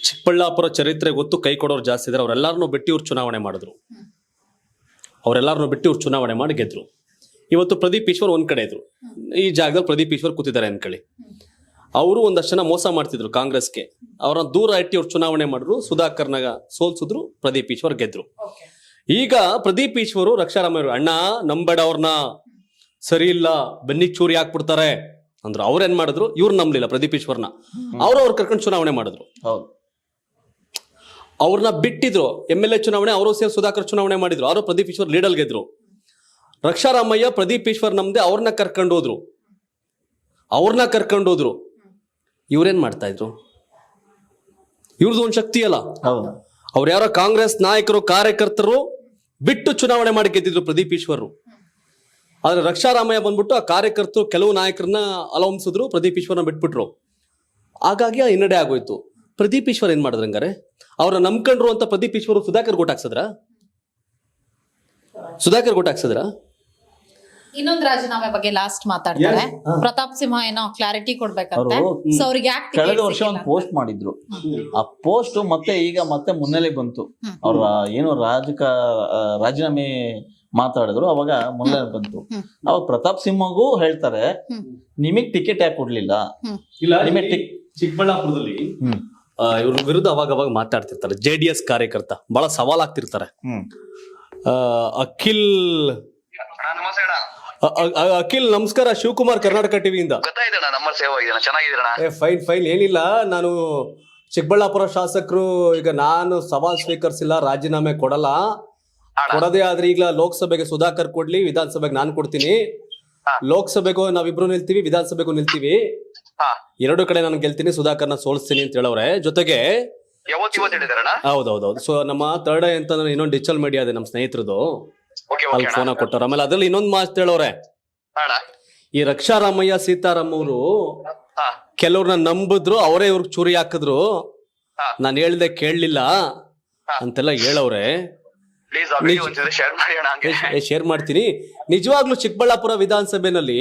ಚಿಕ್ಕಬಳ್ಳಾಪುರ ಚರಿತ್ರೆ ಗೊತ್ತು, ಕೈ ಕೊಡೋರು ಜಾಸ್ತಿ ಇದ್ದಾರೆ. ಅವರೆಲ್ಲರನ್ನೂ ಬಿಟ್ಟು ಇವ್ರು ಚುನಾವಣೆ ಮಾಡಿದ್ರು, ಅವರೆಲ್ಲರನ್ನೂ ಬಿಟ್ಟು ಇವ್ರು ಚುನಾವಣೆ ಮಾಡಿ ಗೆದ್ರು. ಇವತ್ತು ಪ್ರದೀಪ್ ಈಶ್ವರ್ ಒಂದ್ ಕಡೆ ಇದ್ರು, ಈ ಜಾಗದಲ್ಲಿ ಪ್ರದೀಪ್ ಈಶ್ವರ್ ಕೂತಿದ್ದಾರೆ ಅನ್ಕೊಳ್ಳಿ. ಅವರು ಒಂದಷ್ಟು ಜನ ಮೋಸ ಮಾಡ್ತಿದ್ರು ಕಾಂಗ್ರೆಸ್ಗೆ, ಅವ್ರನ್ನ ದೂರ ಇಟ್ಟು ಅವ್ರು ಚುನಾವಣೆ ಮಾಡಿದ್ರು, ಸುಧಾಕರ್ನಾಗ ಸೋಲ್ಸಿದ್ರು, ಪ್ರದೀಪ್ ಈಶ್ವರ್ ಗೆದ್ರು. ಈಗ ಪ್ರದೀಪ್ ಈಶ್ವರು ರಕ್ಷಾರಾಮಯ್ಯ ಅಣ್ಣ ನಂಬೇಡ, ಅವ್ರನ್ನ ಸರಿ ಇಲ್ಲ, ಬೆನ್ನಿಗೆ ಚೂರಿ ಹಾಕ್ಬಿಡ್ತಾರೆ ಅಂದ್ರು. ಅವ್ರೇನ್ ಮಾಡಿದ್ರು, ಇವ್ರು ನಂಬಲಿಲ್ಲ ಪ್ರದೀಪ್ ಈಶ್ವರ್ನ, ಅವ್ರು ಕರ್ಕೊಂಡು ಚುನಾವಣೆ ಮಾಡಿದ್ರು. ಹೌದು, ಅವ್ರನ್ನ ಬಿಟ್ಟಿದ್ರು. MLA ಚುನಾವಣೆ ಅವರು ಸೇರಿ ಸುಧಾಕರ್ ಚುನಾವಣೆ ಮಾಡಿದ್ರು, ಅವರು ಪ್ರದೀಪ್ ಈಶ್ವರ್ ಲೀಡಲ್ ಗೆದ್ರು. ರಕ್ಷಾರಾಮಯ್ಯ ಪ್ರದೀಪ್ ಈಶ್ವರ್ ನಮ್ದೆ, ಅವ್ರನ್ನ ಕರ್ಕೊಂಡು ಹೋದ್ರು. ಇವ್ರೇನ್ ಮಾಡ್ತಾ ಇದ್ರು? ಇವ್ರದ್ದು ಒಂದ್ ಶಕ್ತಿ ಅಲ್ಲ, ಹೌದು. ಅವ್ರು ಯಾರೋ ಕಾಂಗ್ರೆಸ್ ನಾಯಕರು ಕಾರ್ಯಕರ್ತರು ಬಿಟ್ಟು ಚುನಾವಣೆ ಮಾಡಿ ಗೆದ್ದಿದ್ರು ಪ್ರದೀಪ್ ಈಶ್ವರ್. ಆದ್ರೆ ರಕ್ಷಾರಾಮಯ್ಯ ಬಂದ್ಬಿಟ್ಟು ಆ ಕಾರ್ಯಕರ್ತರು ಕೆಲವು ನಾಯಕರನ್ನ ಅಲವಂಸಿದ್ರು, ಪ್ರದೀಪ್ ಈಶ್ವರ್ನ ಬಿಟ್ಬಿಟ್ರು. ಹಾಗಾಗಿ ಆ ಹಿನ್ನಡೆ ಆಗೋಯ್ತು. ಪ್ರದೀಪ್ ಈಶ್ವರ್ ಏನ್ ಮಾಡಿದ್ರು ಹಂಗಾರೆ? ಅವ್ರನ್ನ ನಂಬ್ಕೊಂಡ್ರು ಅಂತ ಪ್ರದೀಪ್ ಈಶ್ವರ್ ಸುಧಾಕರ್ ಗೋಟ್ ಹಾಕ್ಸದ್ರ? ಇನ್ನೊಂದು ರಾಜೀನಾಮೆ ಬಗ್ಗೆ ಲಾಸ್ಟ್ ಮಾತಾಡ್ತಾರೆ. ಪ್ರತಾಪ್ ಸಿಂಹ ಏನೋ ಕ್ಲಾರಿಟಿ ಕೊಡ್ಬೇಕಂತೆ. ಸೊ ಅವ್ರಿಗೆ ಕಳೆದ ವರ್ಷ ಒಂದು ಪೋಸ್ಟ್ ಮಾಡಿದ್ರು. ಆ ಪೋಸ್ಟ್ ಈಗ ಮತ್ತೆ ಮುನ್ನೆಲೆ ಬಂತು. ಅವ್ರ ಏನು ರಾಜೀನಾಮೆ ಮಾತಾಡಿದ್ರು, ಅವಾಗ ಮುನ್ನೆಲೆ ಬಂತು. ಅವಾಗ ಪ್ರತಾಪ್ ಸಿಂಹಗೂ ಹೇಳ್ತಾರೆ, ನಿಮಗ್ ಟಿಕೆಟ್ ಯಾಕೆ ಕೊಡ್ಲಿಲ್ಲ? ಚಿಕ್ಕಬಳ್ಳಾಪುರದಲ್ಲಿ ಇವ್ರ ವಿರುದ್ಧ ಅವಾಗ ಮಾತಾಡ್ತಿರ್ತಾರೆ. JDS ಕಾರ್ಯಕರ್ತ ಬಹಳ ಸವಾಲಾಗ್ತಿರ್ತಾರೆ. ಅಖಿಲ್ ನಮಸ್ಕಾರ, ಶಿವಕುಮಾರ್, ಕರ್ನಾಟಕ ಟಿವಿಯಿಂದ. ಫೈನ್ ಏನಿಲ್ಲ, ನಾನು ಚಿಕ್ಕಬಳ್ಳಾಪುರ ಶಾಸಕರು, ಈಗ ನಾನು ಸವಾಲ್ ಸ್ವೀಕರಿಸಿಲ್ಲ, ರಾಜೀನಾಮೆ ಕೊಡದೇ ಆದ್ರೆ ಈಗ ಲೋಕಸಭೆಗೆ ಸುಧಾಕರ್ ಕೊಡ್ಲಿ, ವಿಧಾನಸಭೆಗೆ ನಾನು ಕೊಡ್ತೀನಿ. ಲೋಕಸಭೆಗೂ ನಾವಿಬ್ರು ನಿಲ್ತೀವಿ, ವಿಧಾನಸಭೆಗೂ ನಿಲ್ತೀವಿ, ಎರಡು ಕಡೆ ನಾನು ಗೆಲ್ತೀನಿ, ಸುಧಾಕರ್ನ ಸೋಲಿಸ್ತೀನಿ ಅಂತ ಹೇಳವ್ರೆ. ಜೊತೆಗೆ ಹೌದೌದು. ಸೊ ನಮ್ಮ ಥರ್ಡ್ ಐ ಅಂತ ಇನ್ನೊಂದು ಡಿಜಿಟಲ್ ಮೀಡಿಯಾ ಇದೆ ನಮ್ಮ ಸ್ನೇಹಿತರದು, ಅಲ್ಲಿ ಫೋನ್ ಕೊಟ್ಟವ್ರ. ಆಮೇಲೆ ಅದ್ರಲ್ಲಿ ಇನ್ನೊಂದು ಮಾತು ಹೇಳವ್ರೆ, ಈ ರಕ್ಷಾರಾಮಯ್ಯ ಸೀತಾರಾಮ್ ಅವರು ಕೆಲವ್ರನ್ನ ನಂಬಿದ್ರು, ಅವರೇ ಇವ್ರಿಗೆ ಚೂರಿ ಹಾಕಿದ್ರು, ನಾನು ಹೇಳ್ದೆ ಕೇಳಲಿಲ್ಲ ಅಂತೆಲ್ಲ ಹೇಳವ್ರೆ. ಶೇರ್ ಮಾಡ್ತೀನಿ. ನಿಜವಾಗ್ಲೂ ಚಿಕ್ಕಬಳ್ಳಾಪುರ ವಿಧಾನಸಭೆನಲ್ಲಿ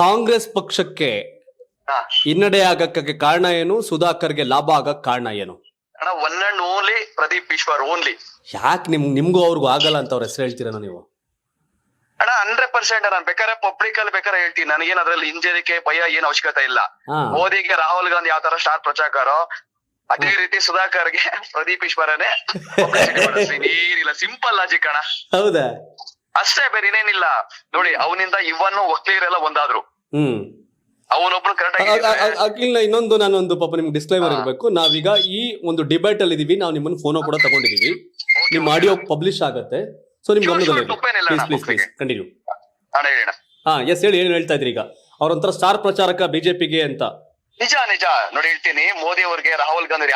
ಕಾಂಗ್ರೆಸ್ ಪಕ್ಷಕ್ಕೆ ಹಿನ್ನಡೆ ಆಗಕ್ಕೆ ಕಾರಣ ಏನು? ಸುಧಾಕರ್ಗೆ ಲಾಭ ಆಗಕ್ ಕಾರಣ ಏನು? One and only Pradeep Eshwar only. ಯಾಕೆ ನಿಮ್ಗೂ ಅವ್ರಿಗೂ ಆಗಲ್ಲ ಅಂತ ಅವ್ರ ಹೆಸರು ಹೇಳ್ತೀರ ನೀವು? ಅಣ್ಣ 100% ನಾನು ಬೇಕಾದ್ರೆ ಪಬ್ಲಿಕ್ ಅಲ್ಲಿ ಬೇಕಾದ್ರೆ ಹೇಳ್ತೀನಿ, ನನಗೇನ್ ಅದ್ರಲ್ಲಿ ಹಿಂಜರಿಕೆ ಭಯ ಏನ್ ಅವಶ್ಯಕತೆ ಇಲ್ಲ. ಮೋದಿಗೆ ರಾಹುಲ್ ಗಾಂಧಿ ಯಾವ ತರ ಸ್ಟಾರ್ ಪ್ರಚಾರಕರೋ ಅದೇ ರೀತಿ ಸುಧಾಕರ್ಗೆ ಪ್ರದೀಪ್ ಈಶ್ವರನೇ ಏನಿಲ್ಲ. ಸಿಂಪಲ್ ಲಾಜಿಕ್ ಅಣ್ಣ. ಹೌದಾ? ಅಷ್ಟೇ, ಬೇರೆ ಇನ್ನೇನಿಲ್ಲ. ನೋಡಿ, ಅವನಿಂದ ಇವನು ಒಕ್ಕಲಿಗರೆಲ್ಲ ಒಂದಾದ್ರು. ಅವನೊಬ್ರು ಕರೆಕ್ಟ್ ಆಗಿ. ಇನ್ನೊಂದು ನಾನೊಂದು ಪಾಪ ನಿಮ್ಗೆ ಡಿಸ್ಕ್ಲೈಮರ್ ಇರಬೇಕು. ನಾವೀಗ ಈ ಒಂದು ಡಿಬೇಟ್ ಅಲ್ಲಿ ಇದೀವಿ, ನಾವು ನಿಮ್ಮನ್ನ ಫೋನ್ ಕೂಡ ತಗೊಂಡಿದೀವಿ, ನಿಮ್ ಆಡಿಯೋ ಪಬ್ಲಿಷ್ ಆಗತ್ತೆ. ಸೊ ನಿಮ್ ಗಮನದಲ್ಲಿ ಪ್ಲೀಸ್ ಕಂಟಿನ್ಯೂ. ಎಸ್ ಹೇಳಿ, ಏನು ಹೇಳ್ತಾ ಇದ್ರಿ? ಈಗ ಅವ್ರೊಂಥರ ಸ್ಟಾರ್ ಪ್ರಚಾರಕ ಬಿಜೆಪಿಗೆ ಅಂತ. ನಿಜ ನೋಡಿ ಹೇಳ್ತೀನಿ, ಮೋದಿ ಅವ್ರಿಗೆ ರಾಹುಲ್ ಗಾಂಧಿ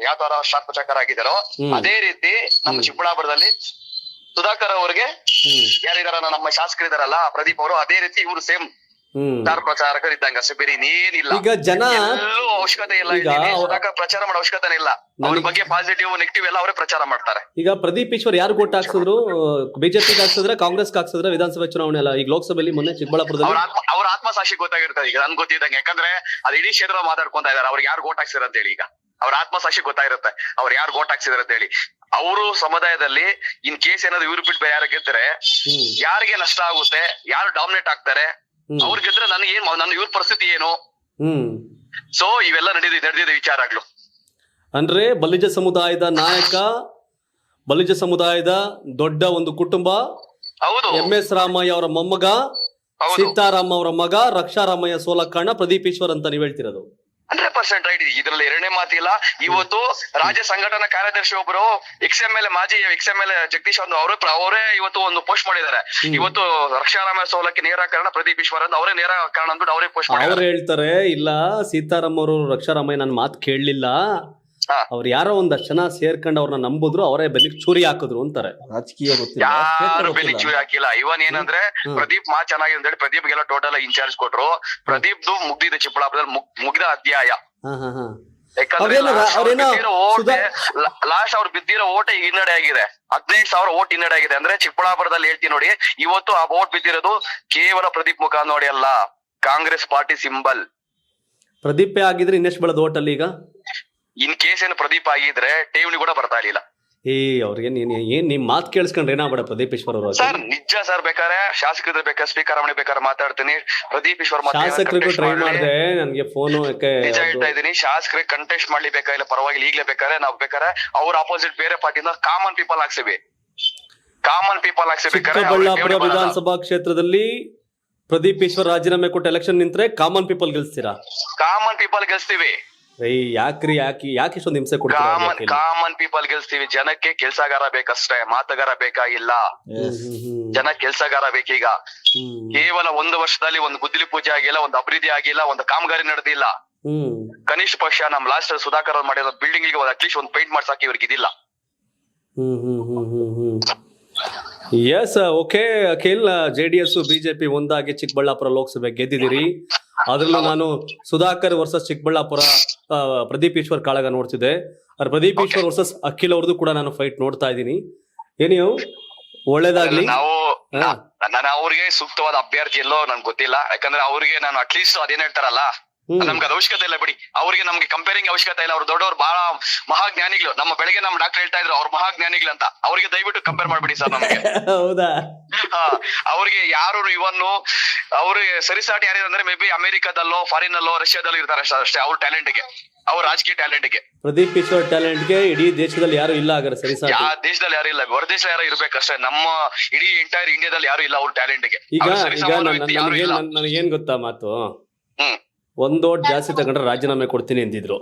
ಯಾವ ತರ ಸ್ಟಾರ್ ಪ್ರಚಾರಕ ಆಗಿದ್ದಾರೋ ಅದೇ ರೀತಿ ನಮ್ಮ ಚಿಕ್ಕಬಳ್ಳಾಪುರದಲ್ಲಿ ಸುಧಾಕರ್ ಅವ್ರಿಗೆ ಯಾರಿದಾರ ನಮ್ಮ ಶಾಸಕರಿದಾರಲ್ಲ ಪ್ರದೀಪ್ ಅವರು, ಅದೇ ರೀತಿ ಇವರು ಸೇಮ್ ಸ್ಟಾರ್ ಪ್ರಚಾರಕರು ಇದ್ದಂಗ. ಅಷ್ಟೇ, ಬೇರೆ ಇನ್ನೇನಿಲ್ಲ. ಈಗ ಜನ ಎಲ್ಲೂ ಅವಶ್ಯಕತೆ ಇಲ್ಲ, ಸುಧಾಕರ್ ಪ್ರಚಾರ ಮಾಡೋ ಅವಶ್ಯಕತೆ ಇಲ್ಲ. ಅವ್ರ ಬಗ್ಗೆ ಪಾಸಿಟಿವ್ ನೆಗೆಟಿವ್ ಎಲ್ಲ ಅವರೇ ಪ್ರಚಾರ ಮಾಡ್ತಾರೆ. ಈಗ ಪ್ರದೀಪ್ ಈಶ್ವರ್ ಯಾರು ಓಟ್ ಹಾಕ್ಸಿದ್ರು? ಬಿಜೆಪಿಗೆ ಹಾಕ್ಸಿದ್ರೆ, ಕಾಂಗ್ರೆಸ್ ಹಾಕ್ಸಿದ್ರೆ? ವಿಧಾನಸಭೆ ಚುನಾವಣೆ ಅಲ್ಲ, ಈಗ ಲೋಕಸಭೆಯಲ್ಲಿ ಮೊನ್ನೆ ಚಿಕ್ಕಬಳ್ಳಾಪುರದಲ್ಲಿ ಅವ್ರ ಆತ್ಮಸಾಕ್ಷಿ ಗೊತ್ತಾಗಿರ್ತದೆ ಈಗ ನನ್ ಗೊತ್ತಿದ್ದಂಗೆ. ಯಾಕಂದ್ರೆ ಅದು ಇಡೀ ಕ್ಷೇತ್ರ ಮಾತಾಡ್ಕೊಂತ ಇದಾರೆ, ಅವ್ರಿಗೆ ಯಾರು ಓಟ್ ಹಾಕ್ಸಿರ ಅಂತ ಹೇಳಿ. ಈಗ ಅವ್ರ ಆತ್ಮಸಾಕ್ಷಿ ಗೊತ್ತಾಗಿರುತ್ತೆ ಅವ್ರು ಯಾರು ಓಟ್ ಹಾಕ್ಸಿದಾರೆ ಅಂತ ಹೇಳಿ. ಅವರು ಸಮುದಾಯದಲ್ಲಿ ಇನ್ ಕೇಸ್ ಏನಾದ್ರು ಇವ್ರು ಬಿಟ್ಟು ಬೇರೆ ಯಾರು ಗೆದ್ರೆ ಯಾರಿಗೆ ನಷ್ಟ ಆಗುತ್ತೆ, ಯಾರು ಡಾಮಿನೇಟ್ ಆಗ್ತಾರೆ, ಅವ್ರ ಗೆದ್ರೆ ನನ್ನ ಇವ್ರ ಪರಿಸ್ಥಿತಿ ಏನು? ಸೊ ಇವೆಲ್ಲ ನಡೆದಿದೆ ವಿಚಾರಗಳು. ಅಂದ್ರೆ ಬಲಿಜ ಸಮುದಾಯದ ನಾಯಕ, ಬಲಿಜ ಸಮುದಾಯದ ದೊಡ್ಡ ಒಂದು ಕುಟುಂಬ, ಹೌದು, MS ರಾಮಯ್ಯ ಅವರ ಮೊಮ್ಮಗ, ಸೀತಾರಾಮ್ ಅವರ ಮಗ, ರಕ್ಷಾರಾಮಯ್ಯ ಸೋಲಕ್ ಕಾರಣ ಪ್ರದೀಪ್ ಈಶ್ವರ್ ಅಂತ ನೀವ್ ಹೇಳ್ತಿರೋದು? 100% ರೈಟ್. ಇದ್ರಲ್ಲಿ ಎರಡನೇ ಮಾತಿಲ್ಲ. ಇವತ್ತು ರಾಜ್ಯ ಸಂಘಟನಾ ಕಾರ್ಯದರ್ಶಿ ಒಬ್ರು ಮಾಜಿ XML ಜಗದೀಶ್ ಅವರೇ ಇವತ್ತು ಒಂದು ಪೋಸ್ಟ್ ಮಾಡಿದ್ದಾರೆ. ಇವತ್ತು ರಕ್ಷಾರಾಮ ಸೋಲಕ್ಕೆ ನೇರ ಕಾರಣ ಪ್ರದೀಪ್ ಈಶ್ವರ್ ಅಂತ ಅವರೇ ನೇರ ಕಾರಣ ಅಂದ್ಬಿಟ್ಟು ಅವರೇ ಪೋಸ್ಟ್ ಮಾಡಿದ್ದಾರೆ. ಅವ್ರು ಹೇಳ್ತಾರೆ ಇಲ್ಲ ಸೀತಾರಾಮ್ ಅವರು ರಕ್ಷಾರಾಮಯ್ಯ ನನ್ನ ಮಾತು ಕೇಳಲಿಲ್ಲ, ಅವ್ರು ಯಾರೋ ಒಂದಷ್ಟು ಜನ ಸೇರ್ಕೊಂಡು ಅವ್ರನ್ನ ನಂಬುದ್ರು, ಅವರೇ ಬೆನ್ನಿಗೆ ಚೂರಿ ಹಾಕಿದ್ರು ಅಂತಾರೆ. ರಾಜಕೀಯ ಗೊತ್ತಿಲ್ಲ, ಯಾರು ಬೆಲಿ ಚೂರಿ ಹಾಕಿಲ್ಲ. ಇವನ್ ಏನಂದ್ರೆ ಪ್ರದೀಪ್ ಮಾತು ಚೆನ್ನಾಗಿದೆ ಅಂತ ಹೇಳಿ ಪ್ರದೀಪ್ಗೆಲ್ಲ ಟೋಟಲ್ ಇನ್ಚಾರ್ಜ್ ಕೊಟ್ರು. ಪ್ರದೀಪ್ದು ಮುಗ್ದಿದೆ ಚಿಕ್ಕಬಳ್ಳಾಪುರದಲ್ಲಿ ಮುಗ್ದ ಅಧ್ಯಾಯ. ಯಾಕಂದ್ರೆ ಲಾಸ್ಟ್ ಅವ್ರು ಬಿದ್ದಿರೋ ಓಟ್ ಈಗ ಹಿನ್ನಡೆ ಆಗಿದೆ. 15,000 ಓಟ್ ಹಿನ್ನಡೆ ಆಗಿದೆ. ಅಂದ್ರೆ ಚಿಕ್ಕಬಳ್ಳಾಪುರದಲ್ಲಿ ಹೇಳ್ತೀನಿ ನೋಡಿ, ಇವತ್ತು ಆ ಓಟ್ ಬಿದ್ದಿರೋದು ಕೇವಲ ಪ್ರದೀಪ್ ಮುಖ ನೋಡಿ ಅಲ್ಲ, ಕಾಂಗ್ರೆಸ್ ಪಾರ್ಟಿ ಸಿಂಬಲ್. ಪ್ರದೀಪೇ ಆಗಿದ್ರೆ ಇನ್ನೆಷ್ಟು ಬೆಳೆದ ಓಟಲ್ಲಿ ಈಗ? ಇನ್ ಕೇಸ್ ಏನು ಪ್ರದೀಪ್ ಆಗಿದ್ರೆ ಠೇವಣಿ ಕೂಡ ಬರ್ತಾ ಇರ್ಲಿಲ್ಲ. ಅವ್ರಿಗೆ ಏನ್ ನಿಮ್ ಮಾತು ಕೇಳಿಸ್ಕೊಂಡ್ರೆ ಏನಾಗ್ಬೇಡ ಪ್ರದೀಪ್ ಈಶ್ವರ್ ಅವರು? ಸರ್ ನಿಜ ಸರ್, ಬೇಕಾದ್ರೆ ಶಾಸಕರು ಬೇಕಾದ್ರೆ ಸ್ಪೀಕರ್ ಅವಣಿ ಬೇಕಾದ್ರೆ ಮಾತಾಡ್ತೀನಿ. ಪ್ರದೀಪ್ ಈಶ್ವರ್ ಶಾಸಕರಿಗೂ ಟ್ರೈ ಮಾಡಿದೆ, ನನ್ಗೆ ಫೋನ್ ನಿಜ ಹೇಳ್ತಾ ಇದೀನಿ. ಶಾಸಕರಿಗೆ ಕಂಟೆಸ್ಟ್ ಮಾಡ್ಲಿ ಬೇಕಾಗಿಲ್ಲ, ಪರವಾಗಿಲ್ಲ. ಈಗ್ಲೇ ಬೇಕಾದ್ರೆ ನಾವ್ ಬೇಕಾದ್ರೆ ಅವ್ರ ಅಪೋಸಿಟ್ ಬೇರೆ ಪಾರ್ಟಿಯಿಂದ ಕಾಮನ್ ಪೀಪಲ್ ಹಾಕ್ಸಿವಿ. ಚಿಕ್ಕಬಳ್ಳಾಪುರ ವಿಧಾನಸಭಾ ಕ್ಷೇತ್ರದಲ್ಲಿ ಪ್ರದೀಪ್ ಈಶ್ವರ್ ರಾಜೀನಾಮೆ ಕೊಟ್ಟು ಎಲೆಕ್ಷನ್ ನಿಂತ್ರೆ ಕಾಮನ್ ಪೀಪಲ್ ಗೆಲ್ಸ್ತೀರಾ? ಕಾಮನ್ ಪೀಪಲ್ ಗೆಲ್ಸ್ತೀವಿ. ಯಾಕೆ ಇಷ್ಟೊಂದು ಹಿಂಸೆ ಕೊಡ್ತೀರಾ? ಕಾಮನ್ ಪೀಪಲ್ ಗೆಲ್ಸ್ತೀವಿ. ಜನಕ್ಕೆ ಕೆಲ್ಸಗಾರ ಬೇಕಷ್ಟೇ, ಮಾತುಗಾರ ಬೇಕಾಗಿಲ್ಲ. ಜನ ಕೆಲ್ಸಗಾರ ಬೇಕೀಗ. ಕೇವಲ 1 ವರ್ಷದಲ್ಲಿ ಒಂದು ಗುದ್ದಲಿ ಪೂಜೆ ಆಗಿಲ್ಲ, ಒಂದು ಅಭಿವೃದ್ಧಿ ಆಗಿಲ್ಲ, ಒಂದು ಕಾಮಗಾರಿ ನಡೆದಿಲ್ಲ. ಕನಿಷ್ಠ ಪಕ್ಷ ನಮ್ ಲಾಸ್ಟ್ ಸುಧಾಕರ್ ಅವ್ರು ಮಾಡಿರೋ ಬಿಲ್ಡಿಂಗ್ ಗೆ ಅಟ್ಲೀಸ್ಟ್ ಒಂದು ಪೇಂಟ್ ಮಾಡ್ಸಾಕಿ ಇವ್ರಿಗೆ ಇದಿಲ್ಲ. Yes, okay Akhil, JDS BJP ಒಂದಾಗಿ ಚಿಕ್ಕಬಳ್ಳಾಪುರ ಲೋಕಸಭೆ ಗೆದ್ದಿದ್ದೀರಿ. ಅದ್ರಲ್ಲೂ ನಾನು ಸುಧಾಕರ್ ವರ್ಸಸ್ ಚಿಕ್ಕಬಳ್ಳಾಪುರ ಪ್ರದೀಪ್ ಈಶ್ವರ್ ಕಾಳಗ ನೋಡ್ತಿದ್ದೆ. ಅದ್ರ ಪ್ರದೀಪ್ ಈಶ್ವರ್ ವರ್ಸಸ್ ಅಖಿಲ್ ಅವ್ರದ್ದು ಕೂಡ ನಾನು ಫೈಟ್ ನೋಡ್ತಾ ಇದ್ದೀನಿ. ಏನಿಯೋ ಒಳ್ಳೇದಾಗ್ಲಿ. ನಾನು ಅವ್ರಿಗೆ ಸೂಕ್ತವಾದ ಅಭ್ಯರ್ಥಿ ಎಲ್ಲೋ ನನ್ಗೆ ಗೊತ್ತಿಲ್ಲ. ಯಾಕಂದ್ರೆ ಅವ್ರಿಗೆ ನಾನು ಅಟ್ಲೀಸ್ಟ್ ಅದೇನ್ ಹೇಳ್ತಾರಲ್ಲ, ನಮ್ಗೆ ಅದು ಅವಶ್ಯಕತೆ ಇಲ್ಲ ಬಿಡಿ. ಅವ್ರಿಗೆ ನಮ್ಗೆ ಕಂಪೇರಿಂಗ್ ಅವಶ್ಯಕತೆ ಇಲ್ಲ. ಅವ್ರು ದೊಡ್ಡವ್ರು, ಬಹಳ ಮಹಾಜ್ಞಾನಿಗಳು. ಬೆಳಗ್ಗೆ ನಮ್ಮ ಡಾಕ್ಟರ್ ಹೇಳ್ತಾ ಇದ್ರು ಅವ್ರು ಮಹಾಜ್ಞಾನಿಗಳು ಅಂತ. ಅವ್ರಿಗೆ ದಯವಿಟ್ಟು ಕಂಪೇರ್ ಮಾಡ್ಬಿಡಿ ಸರ್ ನಮ್ಗೆ. ಹೌದಾ? ಅವ್ರಿಗೆ ಯಾರು ಇವನ್ನು ಅವ್ರಿಗೆ ಸರಿಸಾಟಿ ಯಾರಿದ್ರೆ ಮೇ ಬಿ ಅಮೆರಿಕದಲ್ಲೋ ಫಾರಿನ್ ಅಲ್ಲೋ ರಷ್ಯಾದಲ್ಲೋ ಇರ್ತಾರೆ ಅಷ್ಟೇ. ಅವ್ರ ಟ್ಯಾಲೆಂಟ್ ಗೆ, ಅವ್ರ ರಾಜಕೀಯ ಟ್ಯಾಲೆಂಟ್ ಗೆ. ಪ್ರದೀಪ್ ಈಶ್ವರ್ ಟ್ಯಾಲೆಂಟ್ ಗೆ ಇಡೀ ದೇಶದಲ್ಲಿ ಯಾರು ಇಲ್ಲ. ಯಾವ ದೇಶದಲ್ಲಿ ಯಾರು ಇಲ್ಲ, ಹೊರ ದೇಶ ಯಾರು ಇರ್ಬೇಕಷ್ಟೇ. ನಮ್ಮ ಇಡೀ ಎಂಟೈರ್ ಇಂಡಿಯಾದಲ್ಲಿ ಯಾರು ಇಲ್ಲ ಅವ್ರ ಟ್ಯಾಲೆಂಟ್ ಗೆ. ಈಗ ನನಗೇನ್ ಗೊತ್ತಾ ಮಾತು, ಒಂದ್ ಓಟ್ ಜಾಸ್ತಿ ತಗೊಂಡ್ರೆ ರಾಜೀನಾಮೆ ಕೊಡ್ತೀನಿ ಅಂದಿದ್ರು.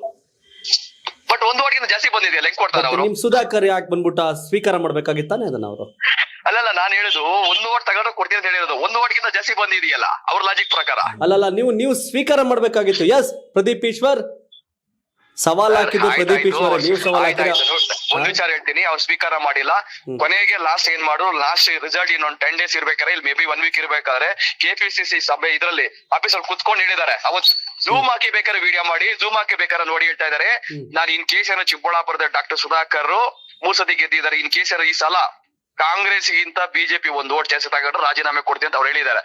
ಬಟ್ ಒಂದು ಓಟ್ಗಿಂತ ಜಾಸ್ತಿ ಬಂದಿದೆಯಲ್ಲ, ಹೆಂಗ್ ಕೊಡ್ತಾರೆ ಅವರು? ನಿಮ್ ಸುಧಾಕರ್ ಯಾಕೆ ಬಂದ್ಬಿಟ್ಟ ಸ್ವೀಕಾರ ಮಾಡ್ಬೇಕಾಗಿತ್ತಾನೆ ಅದನ್ನ ಅವರು? ಅಲ್ಲಲ್ಲ, ನಾನು ಹೇಳುದು ಒಂದು ಓಟ್ ತಗೊಂಡ್ರೆ ಕೊಡ್ತೀನಿ ಅಂತ ಹೇಳಿರೋದು. ಒಂದು ಓಟ್ಗಿಂತ ಜಾಸ್ತಿ ಬಂದಿದೆಯಲ್ಲ ಅವ್ರ ಲಾಜಿಕ್ ಪ್ರಕಾರ. ಅಲ್ಲಲ್ಲ, ನೀವು ಸ್ವೀಕಾರ ಮಾಡ್ಬೇಕಾಗಿತ್ತು. ಎಸ್, ಪ್ರದೀಪ್ ಈಶ್ವರ್ ಸವಾಲ್ ಹಾಕಿದ್ದು. ಪ್ರದೀಪ್ ಈಶ್ವರ್ ನೀವು ಸವಾಲ್ ಹಾಕಿದ. ಒಂದ್ ವಿಚಾರ ಹೇಳ್ತೀನಿ, ಅವ್ರು ಸ್ವೀಕಾರ ಮಾಡಿಲ್ಲ. ಕೊನೆಗೆ ಲಾಸ್ಟ್ ಏನ್ ಮಾಡು, ಲಾಸ್ಟ್ ರಿಸಲ್ಟ್ ಇನ್ನೊಂದು 10 days ಇರ್ಬೇಕಾದ್ರೆ, ಇಲ್ಲಿ ಮೇ ಬಿ 1 week ಇರ್ಬೇಕಾದ್ರೆ KPCC ಸಭೆ ಇದ್ರಲ್ಲಿ ಆಫೀಸಲ್ಲಿ ಕುತ್ಕೊಂಡು ಹೇಳಿದ್ದಾರೆ. ಅವತ್ತು ಝೂಮ್ ಹಾಕಿ ಬೇಕಾದ್ರೆ ವಿಡಿಯೋ ಮಾಡಿ, ಝೂಮ್ ಹಾಕಿ ಬೇಕಾದ್ರೆ ನೋಡಿ ಹೇಳ್ತಾ ಇದಾರೆ, ನಾನು ಇನ್ ಕೇಸ್ ಏನೋ ಚಿಕ್ಕಬಳ್ಳಾಪುರದ ಡಾಕ್ಟರ್ ಸುಧಾಕರ್ 3 ಸತಿ ಗೆದ್ದಿದ್ದಾರೆ. ಇನ್ ಕೇಸ್ ಈ ಸಲ ಕಾಂಗ್ರೆಸ್ ಗಿಂತ BJP ಒಂದು ಓಟ್ ಜಾಸ್ತಿ ತಗೊಂಡ್ರೆ ರಾಜೀನಾಮೆ ಕೊಡ್ತೀನಿ ಅಂತ ಅವ್ರು ಹೇಳಿದ್ದಾರೆ.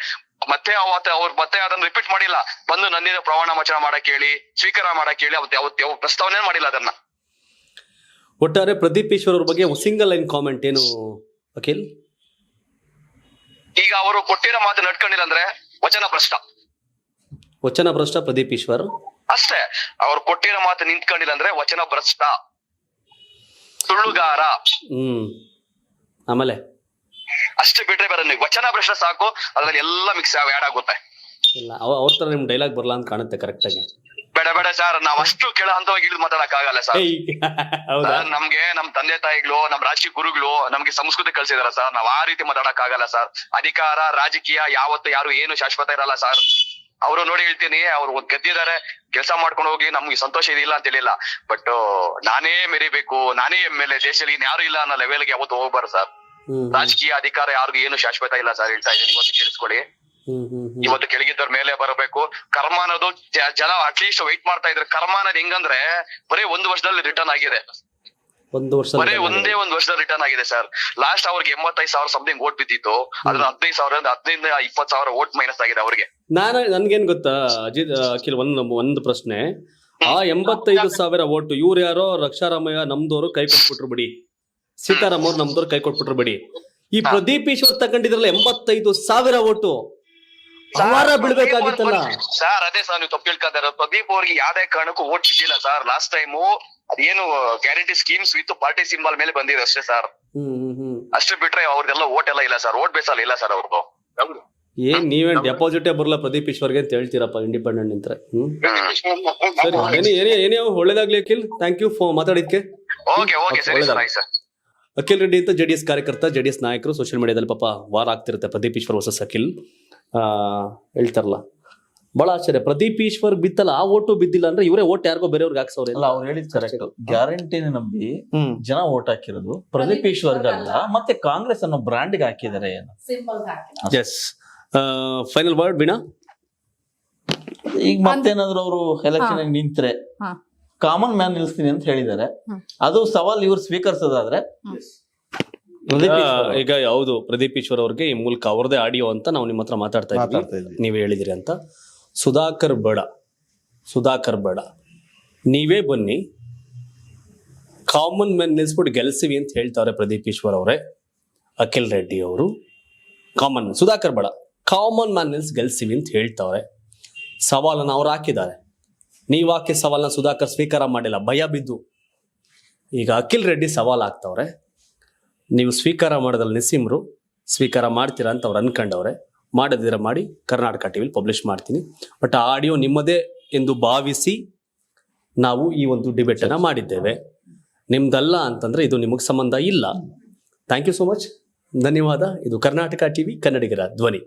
ಮತ್ತೆ ಅವ್ರು ಮತ್ತೆ ಅದನ್ನ ರಿಪೀಟ್ ಮಾಡಿಲ್ಲ. ಬಂದು ನನ್ನಿಂದ ಪ್ರಮಾಣ ವಚನ ಮಾಡಕ್ ಹೇಳಿ, ಸ್ವೀಕಾರ ಮಾಡಕ್ ಹೇಳಿ ಅವತ್ತು ಪ್ರಸ್ತಾವನೆ ಮಾಡಿಲ್ಲ ಅದನ್ನ. ಒಟ್ಟಾರೆ ಪ್ರದೀಪ್ ಈಶ್ವರ್ ಅವ್ರ ಬಗ್ಗೆ ಸಿಂಗಲ್ ಲೈನ್ ಕಾಮೆಂಟ್ ಏನು ಅಖಿಲ್? ಈಗ ಅವರು ಕೊಟ್ಟಿರೋ ಮಾತು ನಡ್ಕೊಂಡಿಲ್ಲ ಅಂದ್ರೆ ವಚನ ಭ್ರಷ್ಟ. ವಚನ ಭ್ರಷ್ಟ ಪ್ರದೀಪ್ ಈಶ್ವರ್ ಅಷ್ಟೇ. ಅವ್ರು ಕೊಟ್ಟಿರೋ ಮಾತು ನಿಂತ್ಕೊಂಡಿಲ್ಲ ಅಂದ್ರೆ ವಚನ ಭ್ರಷ್ಟ, ಸುಳ್ಳುಗಾರ. ಆಮೇಲೆ ಅಷ್ಟೇ ಬಿಟ್ರೆ ಬೇರೆ ವಚನ ಭ್ರಷ್ಟ ಸಾಕು. ಅದ್ರಲ್ಲಿ ಎಲ್ಲ ಮಿಕ್ಸ್ ಆಡ್ ಆಗುತ್ತೆ. ಇಲ್ಲ, ಅವ್ರ ತರ ನಿಮ್ ಡೈಲಾಗ್ ಬರಲ್ಲ ಅಂತ ಕಾಣುತ್ತೆ ಕರೆಕ್ಟ್ ಆಗಿ. ಬೇಡ ಸರ್, ನಾವ್ ಅಷ್ಟು ಕೆಳ ಹಂತವಾಗಿ ಇಳಿದು ಮಾತಾಡಕ್ ಆಗಲ್ಲ ಸರ್. ನಮ್ಗೆ ನಮ್ ತಂದೆ ತಾಯಿಗಳು, ನಮ್ ರಾಜಕೀಯ ಗುರುಗಳು ನಮ್ಗೆ ಸಂಸ್ಕೃತಿ ಕಲ್ಸಿದಾರ ಸರ್. ನಾವ್ ಆ ರೀತಿ ಮಾತಾಡಕ್ ಆಗಲ್ಲ ಸರ್. ಅಧಿಕಾರ ರಾಜಕೀಯ ಯಾವತ್ತು ಯಾರು ಏನು ಶಾಶ್ವತ ಇರಲ್ಲ ಸರ್. ಅವರು ನೋಡಿ ಹೇಳ್ತೀನಿ, ಅವ್ರು ಗೆದ್ದಿದ್ದಾರೆ, ಕೆಲಸ ಮಾಡ್ಕೊಂಡು ಹೋಗಿ ನಮ್ಗೆ ಸಂತೋಷ ಇದಿಲ್ಲ ಅಂತ ಹೇಳಿಲ್ಲ. ಬಟ್ ನಾನೇ ಮೆರಿಬೇಕು, ನಾನೇ MLA, ದೇಶದಲ್ಲಿ ಇನ್ಯಾರು ಇಲ್ಲ ಅನ್ನೋ ಲೆವೆಲ್ಗೆ ಯಾವತ್ತು ಹೋಗ್ಬಾರ ಸರ್. ರಾಜಕೀಯ ಅಧಿಕಾರ ಯಾರಿಗೂ ಏನು ಶಾಶ್ವತ ಇಲ್ಲ ಸರ್. ಹೇಳ್ತಾ ಇದ್ದೀನಿ, ಇವತ್ತು ಕೇಳಿಸ್ಕೊಳ್ಳಿ. ಇವತ್ತು ಕೆಳಗಿದ್ದವ್ರ ಮೇಲೆ ಬರಬೇಕು. ಕರ್ಮ ಅನ್ನೋದು ಜನ ಅಟ್ಲೀಸ್ಟ್ ವೈಟ್ ಮಾಡ್ತಾ ಇದ್ರೆ, ಕರ್ಮ ಅನ್ನೋದು ಹೆಂಗಂದ್ರೆ ಬರೀ 1 ವರ್ಷದಲ್ಲಿ ರಿಟರ್ನ್ ಆಗಿದೆ. ಬರೀ ಒಂದೇ 1 ವರ್ಷದಲ್ಲಿ ರಿಟರ್ನ್ ಆಗಿದೆ ಸರ್. ಲಾಸ್ಟ್ ಅವ್ರಿಗೆ 85,000 ಸಮಥಿಂಗ್ ಓಟ್ ಬಿದ್ದಿತ್ತು. ಅದ್ರ 15,000 15 20,000 ಓಟ್ ಮೈನಸ್ ಆಗಿದೆ ಅವ್ರಿಗೆ. ನನ್ಗೇನ್ ಗೊತ್ತಾ ಅಖಿಲ್, ಒಂದು ಪ್ರಶ್ನೆ. ಆ 85,000 ಓಟು ಇವ್ರು ಯಾರೋ ರಕ್ಷಾರಾಮಯ್ಯ ನಮ್ದವ್ರು ಕೈ ಕೊಟ್ಬಿಟ್ರು ಬಿಡಿ, ಸೀತಾರಾಮ್ ಅವ್ರು ನಮ್ದವ್ರು ಕೈ ಕೊಟ್ಬಿಟ್ರು ಬಿಡಿ. ಈ ಪ್ರದೀಪ್ ಈಶ್ವರ್ ತಗೊಂಡಿದ್ರಲ್ಲ 85,000 ಓಟು ಅವಾರ ಬಿಡ್ಬೇಕಾಗಿತ್ತಲ್ಲ ಸರ್. ಅದೇ ಸರ್, ನೀವು ತಪ್ಪು ಕೇಳ್ಕೊಂಡ್ರೆ ಪ್ರದೀಪ್ ಅವ್ರಿಗೆ ಯಾವ್ದೇ ಕಾರಣಕ್ಕೂ ಓಟ್ ಸಿಕ್ಕಿಲ್ಲ ಸರ್. ಲಾಸ್ಟ್ ಟೈಮು ಅದೇನು guarantee schemes with party symbol ಮೇಲೆ ಬಂದಿದೆ ಅಷ್ಟೇ ಸರ್. ಅಷ್ಟೇ ಬಿಟ್ರೆ ಅವ್ರದೆಲ್ಲ ಓಟ್ ಎಲ್ಲ ಇಲ್ಲ ಸರ್. ಓಟ್ ಬೇಸಲ್ಲ ಇಲ್ಲ ಸರ್ ಅವ್ರದ್ದು. ಏನ್ ನೀವೇನ್ ಡೆಪಾಸಿಟೇ ಬರಲ್ಲ ಪ್ರದೀಪ್ ಈಶ್ವರ್ಗೆ ಅಂತ ಹೇಳ್ತೀರಪ್ಪ ಇಂಡಿಪೆಂಡೆಂಟ್ ನಿಂತ್ರೆ. ಸರಿ ಏನೇ ಒಳ್ಳೇದಾಗ್ಲಿ ಅಖಿಲ್, ಥ್ಯಾಂಕ್ ಯು ಫಾರ್ ಮಾತಾಡಿದ್ಕೆ. ಓಕೆ ಸರಿ ಸರ್, ಆಯ್ತು ಸರ್. ಅಖಿಲ್ ರೆಡ್ಡಿ ಅಂತ JDS ಕಾರ್ಯಕರ್ತ, JDS ನಾಯಕರು. ಸೋಷಿಯಲ್ ಮೀಡಿಯಾದಲ್ಲಿ ಪಾಪ ವಾರ ಆಗ್ತಿರುತ್ತೆ ಪ್ರದೀಪ್ ಈಶ್ವರ್ ವರ್ಸಸ್ ಅಖಿಲ್. ಹೇಳ್ತಾರಲ್ಲ, ಬಹಳ ಆಶ್ಚರ್ಯ. ಪ್ರದೀಪ್ ಈಶ್ವರ್ ಬಿತ್ತಲ್ಲ, ಆ ಓಟು ಬಿದ್ದಿಲ್ಲ ಅಂದ್ರೆ ಇವರೇ ಓಟ್ ಯಾರಿಗೋ ಬೇರೆಯವ್ರಿಗೆ ಹಾಕ್ಸವ್ರೆ. ಅಲ್ಲ, ಅವ್ರು ಹೇಳಿದ್ ಕರೆಕ್ಟ್. ಗ್ಯಾರಂಟಿನ ನಂಬಿ ಜನ ಓಟ್ ಹಾಕಿರೋದು ಪ್ರದೀಪ್ ಈಶ್ವರ್ಗಲ್ಲ, ಮತ್ತೆ ಕಾಂಗ್ರೆಸ್ ಅನ್ನೋ ಬ್ರಾಂಡ್ಗೆ ಹಾಕಿದ್ದಾರೆ. Yes, final word Veena. ಈಗ ಮತ್ತೇನಾದ್ರು ಅವರು ಎಲೆಕ್ಷನ್ ನಿಂತ್ರೆ ಕಾಮನ್ ಮ್ಯಾನ್ ನಿಲ್ಸ್ತೀನಿ ಅಂತ ಹೇಳಿದ್ದಾರೆ. ಅದು ಸವಾಲ್ ಇವ್ರು ಸ್ವೀಕರಿಸೋದಾದ್ರೆ ಈಗ ಯಾವುದು ಪ್ರದೀಪ್ ಈಶ್ವರ್ ಅವ್ರಿಗೆ ಈ ಮೂಲಕ ಅವ್ರದೇ ಆಡಿಯೋ ಅಂತ ನಾವು ನಿಮ್ಮ ಹತ್ರ ಮಾತಾಡ್ತಾ ಇದ್ವಿ, ನೀವೇ ಹೇಳಿದಿರಿ ಅಂತ. ಸುಧಾಕರ್ ಬೇಡ, ನೀವೇ ಬನ್ನಿ, ಕಾಮನ್ ಮ್ಯಾನ್ ನಿಲ್ಸ್ಬಿಟ್ಟು ಗೆಲ್ಸಿವಿ ಅಂತ ಹೇಳ್ತಾರೆ ಪ್ರದೀಪ್ ಈಶ್ವರ್ ಅವರೇ. ಅಖಿಲ್ ರೆಡ್ಡಿ ಅವರು ಸುಧಾಕರ್ ಬೇಡ, ಕಾಮನ್ ಮ್ಯಾನ್ ನಿಲ್ಸ್ ಗೆಲ್ಸಿವಿ ಅಂತ ಹೇಳ್ತಾವ್ರೆ. ಸವಾಲನ್ನು ಅವ್ರು ಹಾಕಿದ್ದಾರೆ. ನೀವು ಹಾಕಿ ಸವಾಲನ್ನ ಸುಧಾಕರ್ ಸ್ವೀಕಾರ ಮಾಡಿಲ್ಲ, ಭಯ ಬಿದ್ದು. ಈಗ ಅಖಿಲ್ ರೆಡ್ಡಿ ಸವಾಲ್ ಆಗ್ತಾವ್ರೆ. ನೀವು ಸ್ವೀಕಾರ ಮಾಡೋದ್ರಲ್ಲಿ ನಿಸ್ಸಿಮ್ರು ಸ್ವೀಕಾರ ಮಾಡ್ತೀರಾ ಅಂತ ಅವ್ರು ಅನ್ಕೊಂಡವ್ರೆ. ಮಾಡದಿರ ಮಾಡಿ ಕರ್ನಾಟಕ ಟಿವಿಲಿ ಪಬ್ಲಿಷ್ ಮಾಡ್ತೀನಿ. ಬಟ್ ಆ ಆಡಿಯೋ ನಿಮ್ಮದೇ ಎಂದು ಭಾವಿಸಿ ನಾವು ಈ ಒಂದು ಡಿಬೇಟನ್ನು ಮಾಡಿದ್ದೇವೆ. ನಿಮ್ದಲ್ಲ ಅಂತಂದ್ರೆ ಇದು ನಿಮಗೆ ಸಂಬಂಧ ಇಲ್ಲ. ಥ್ಯಾಂಕ್ ಯು ಸೋ ಮಚ್, ಧನ್ಯವಾದ. ಇದು ಕರ್ನಾಟಕ ಟಿವಿ, ಕನ್ನಡಿಗರ ಧ್ವನಿ.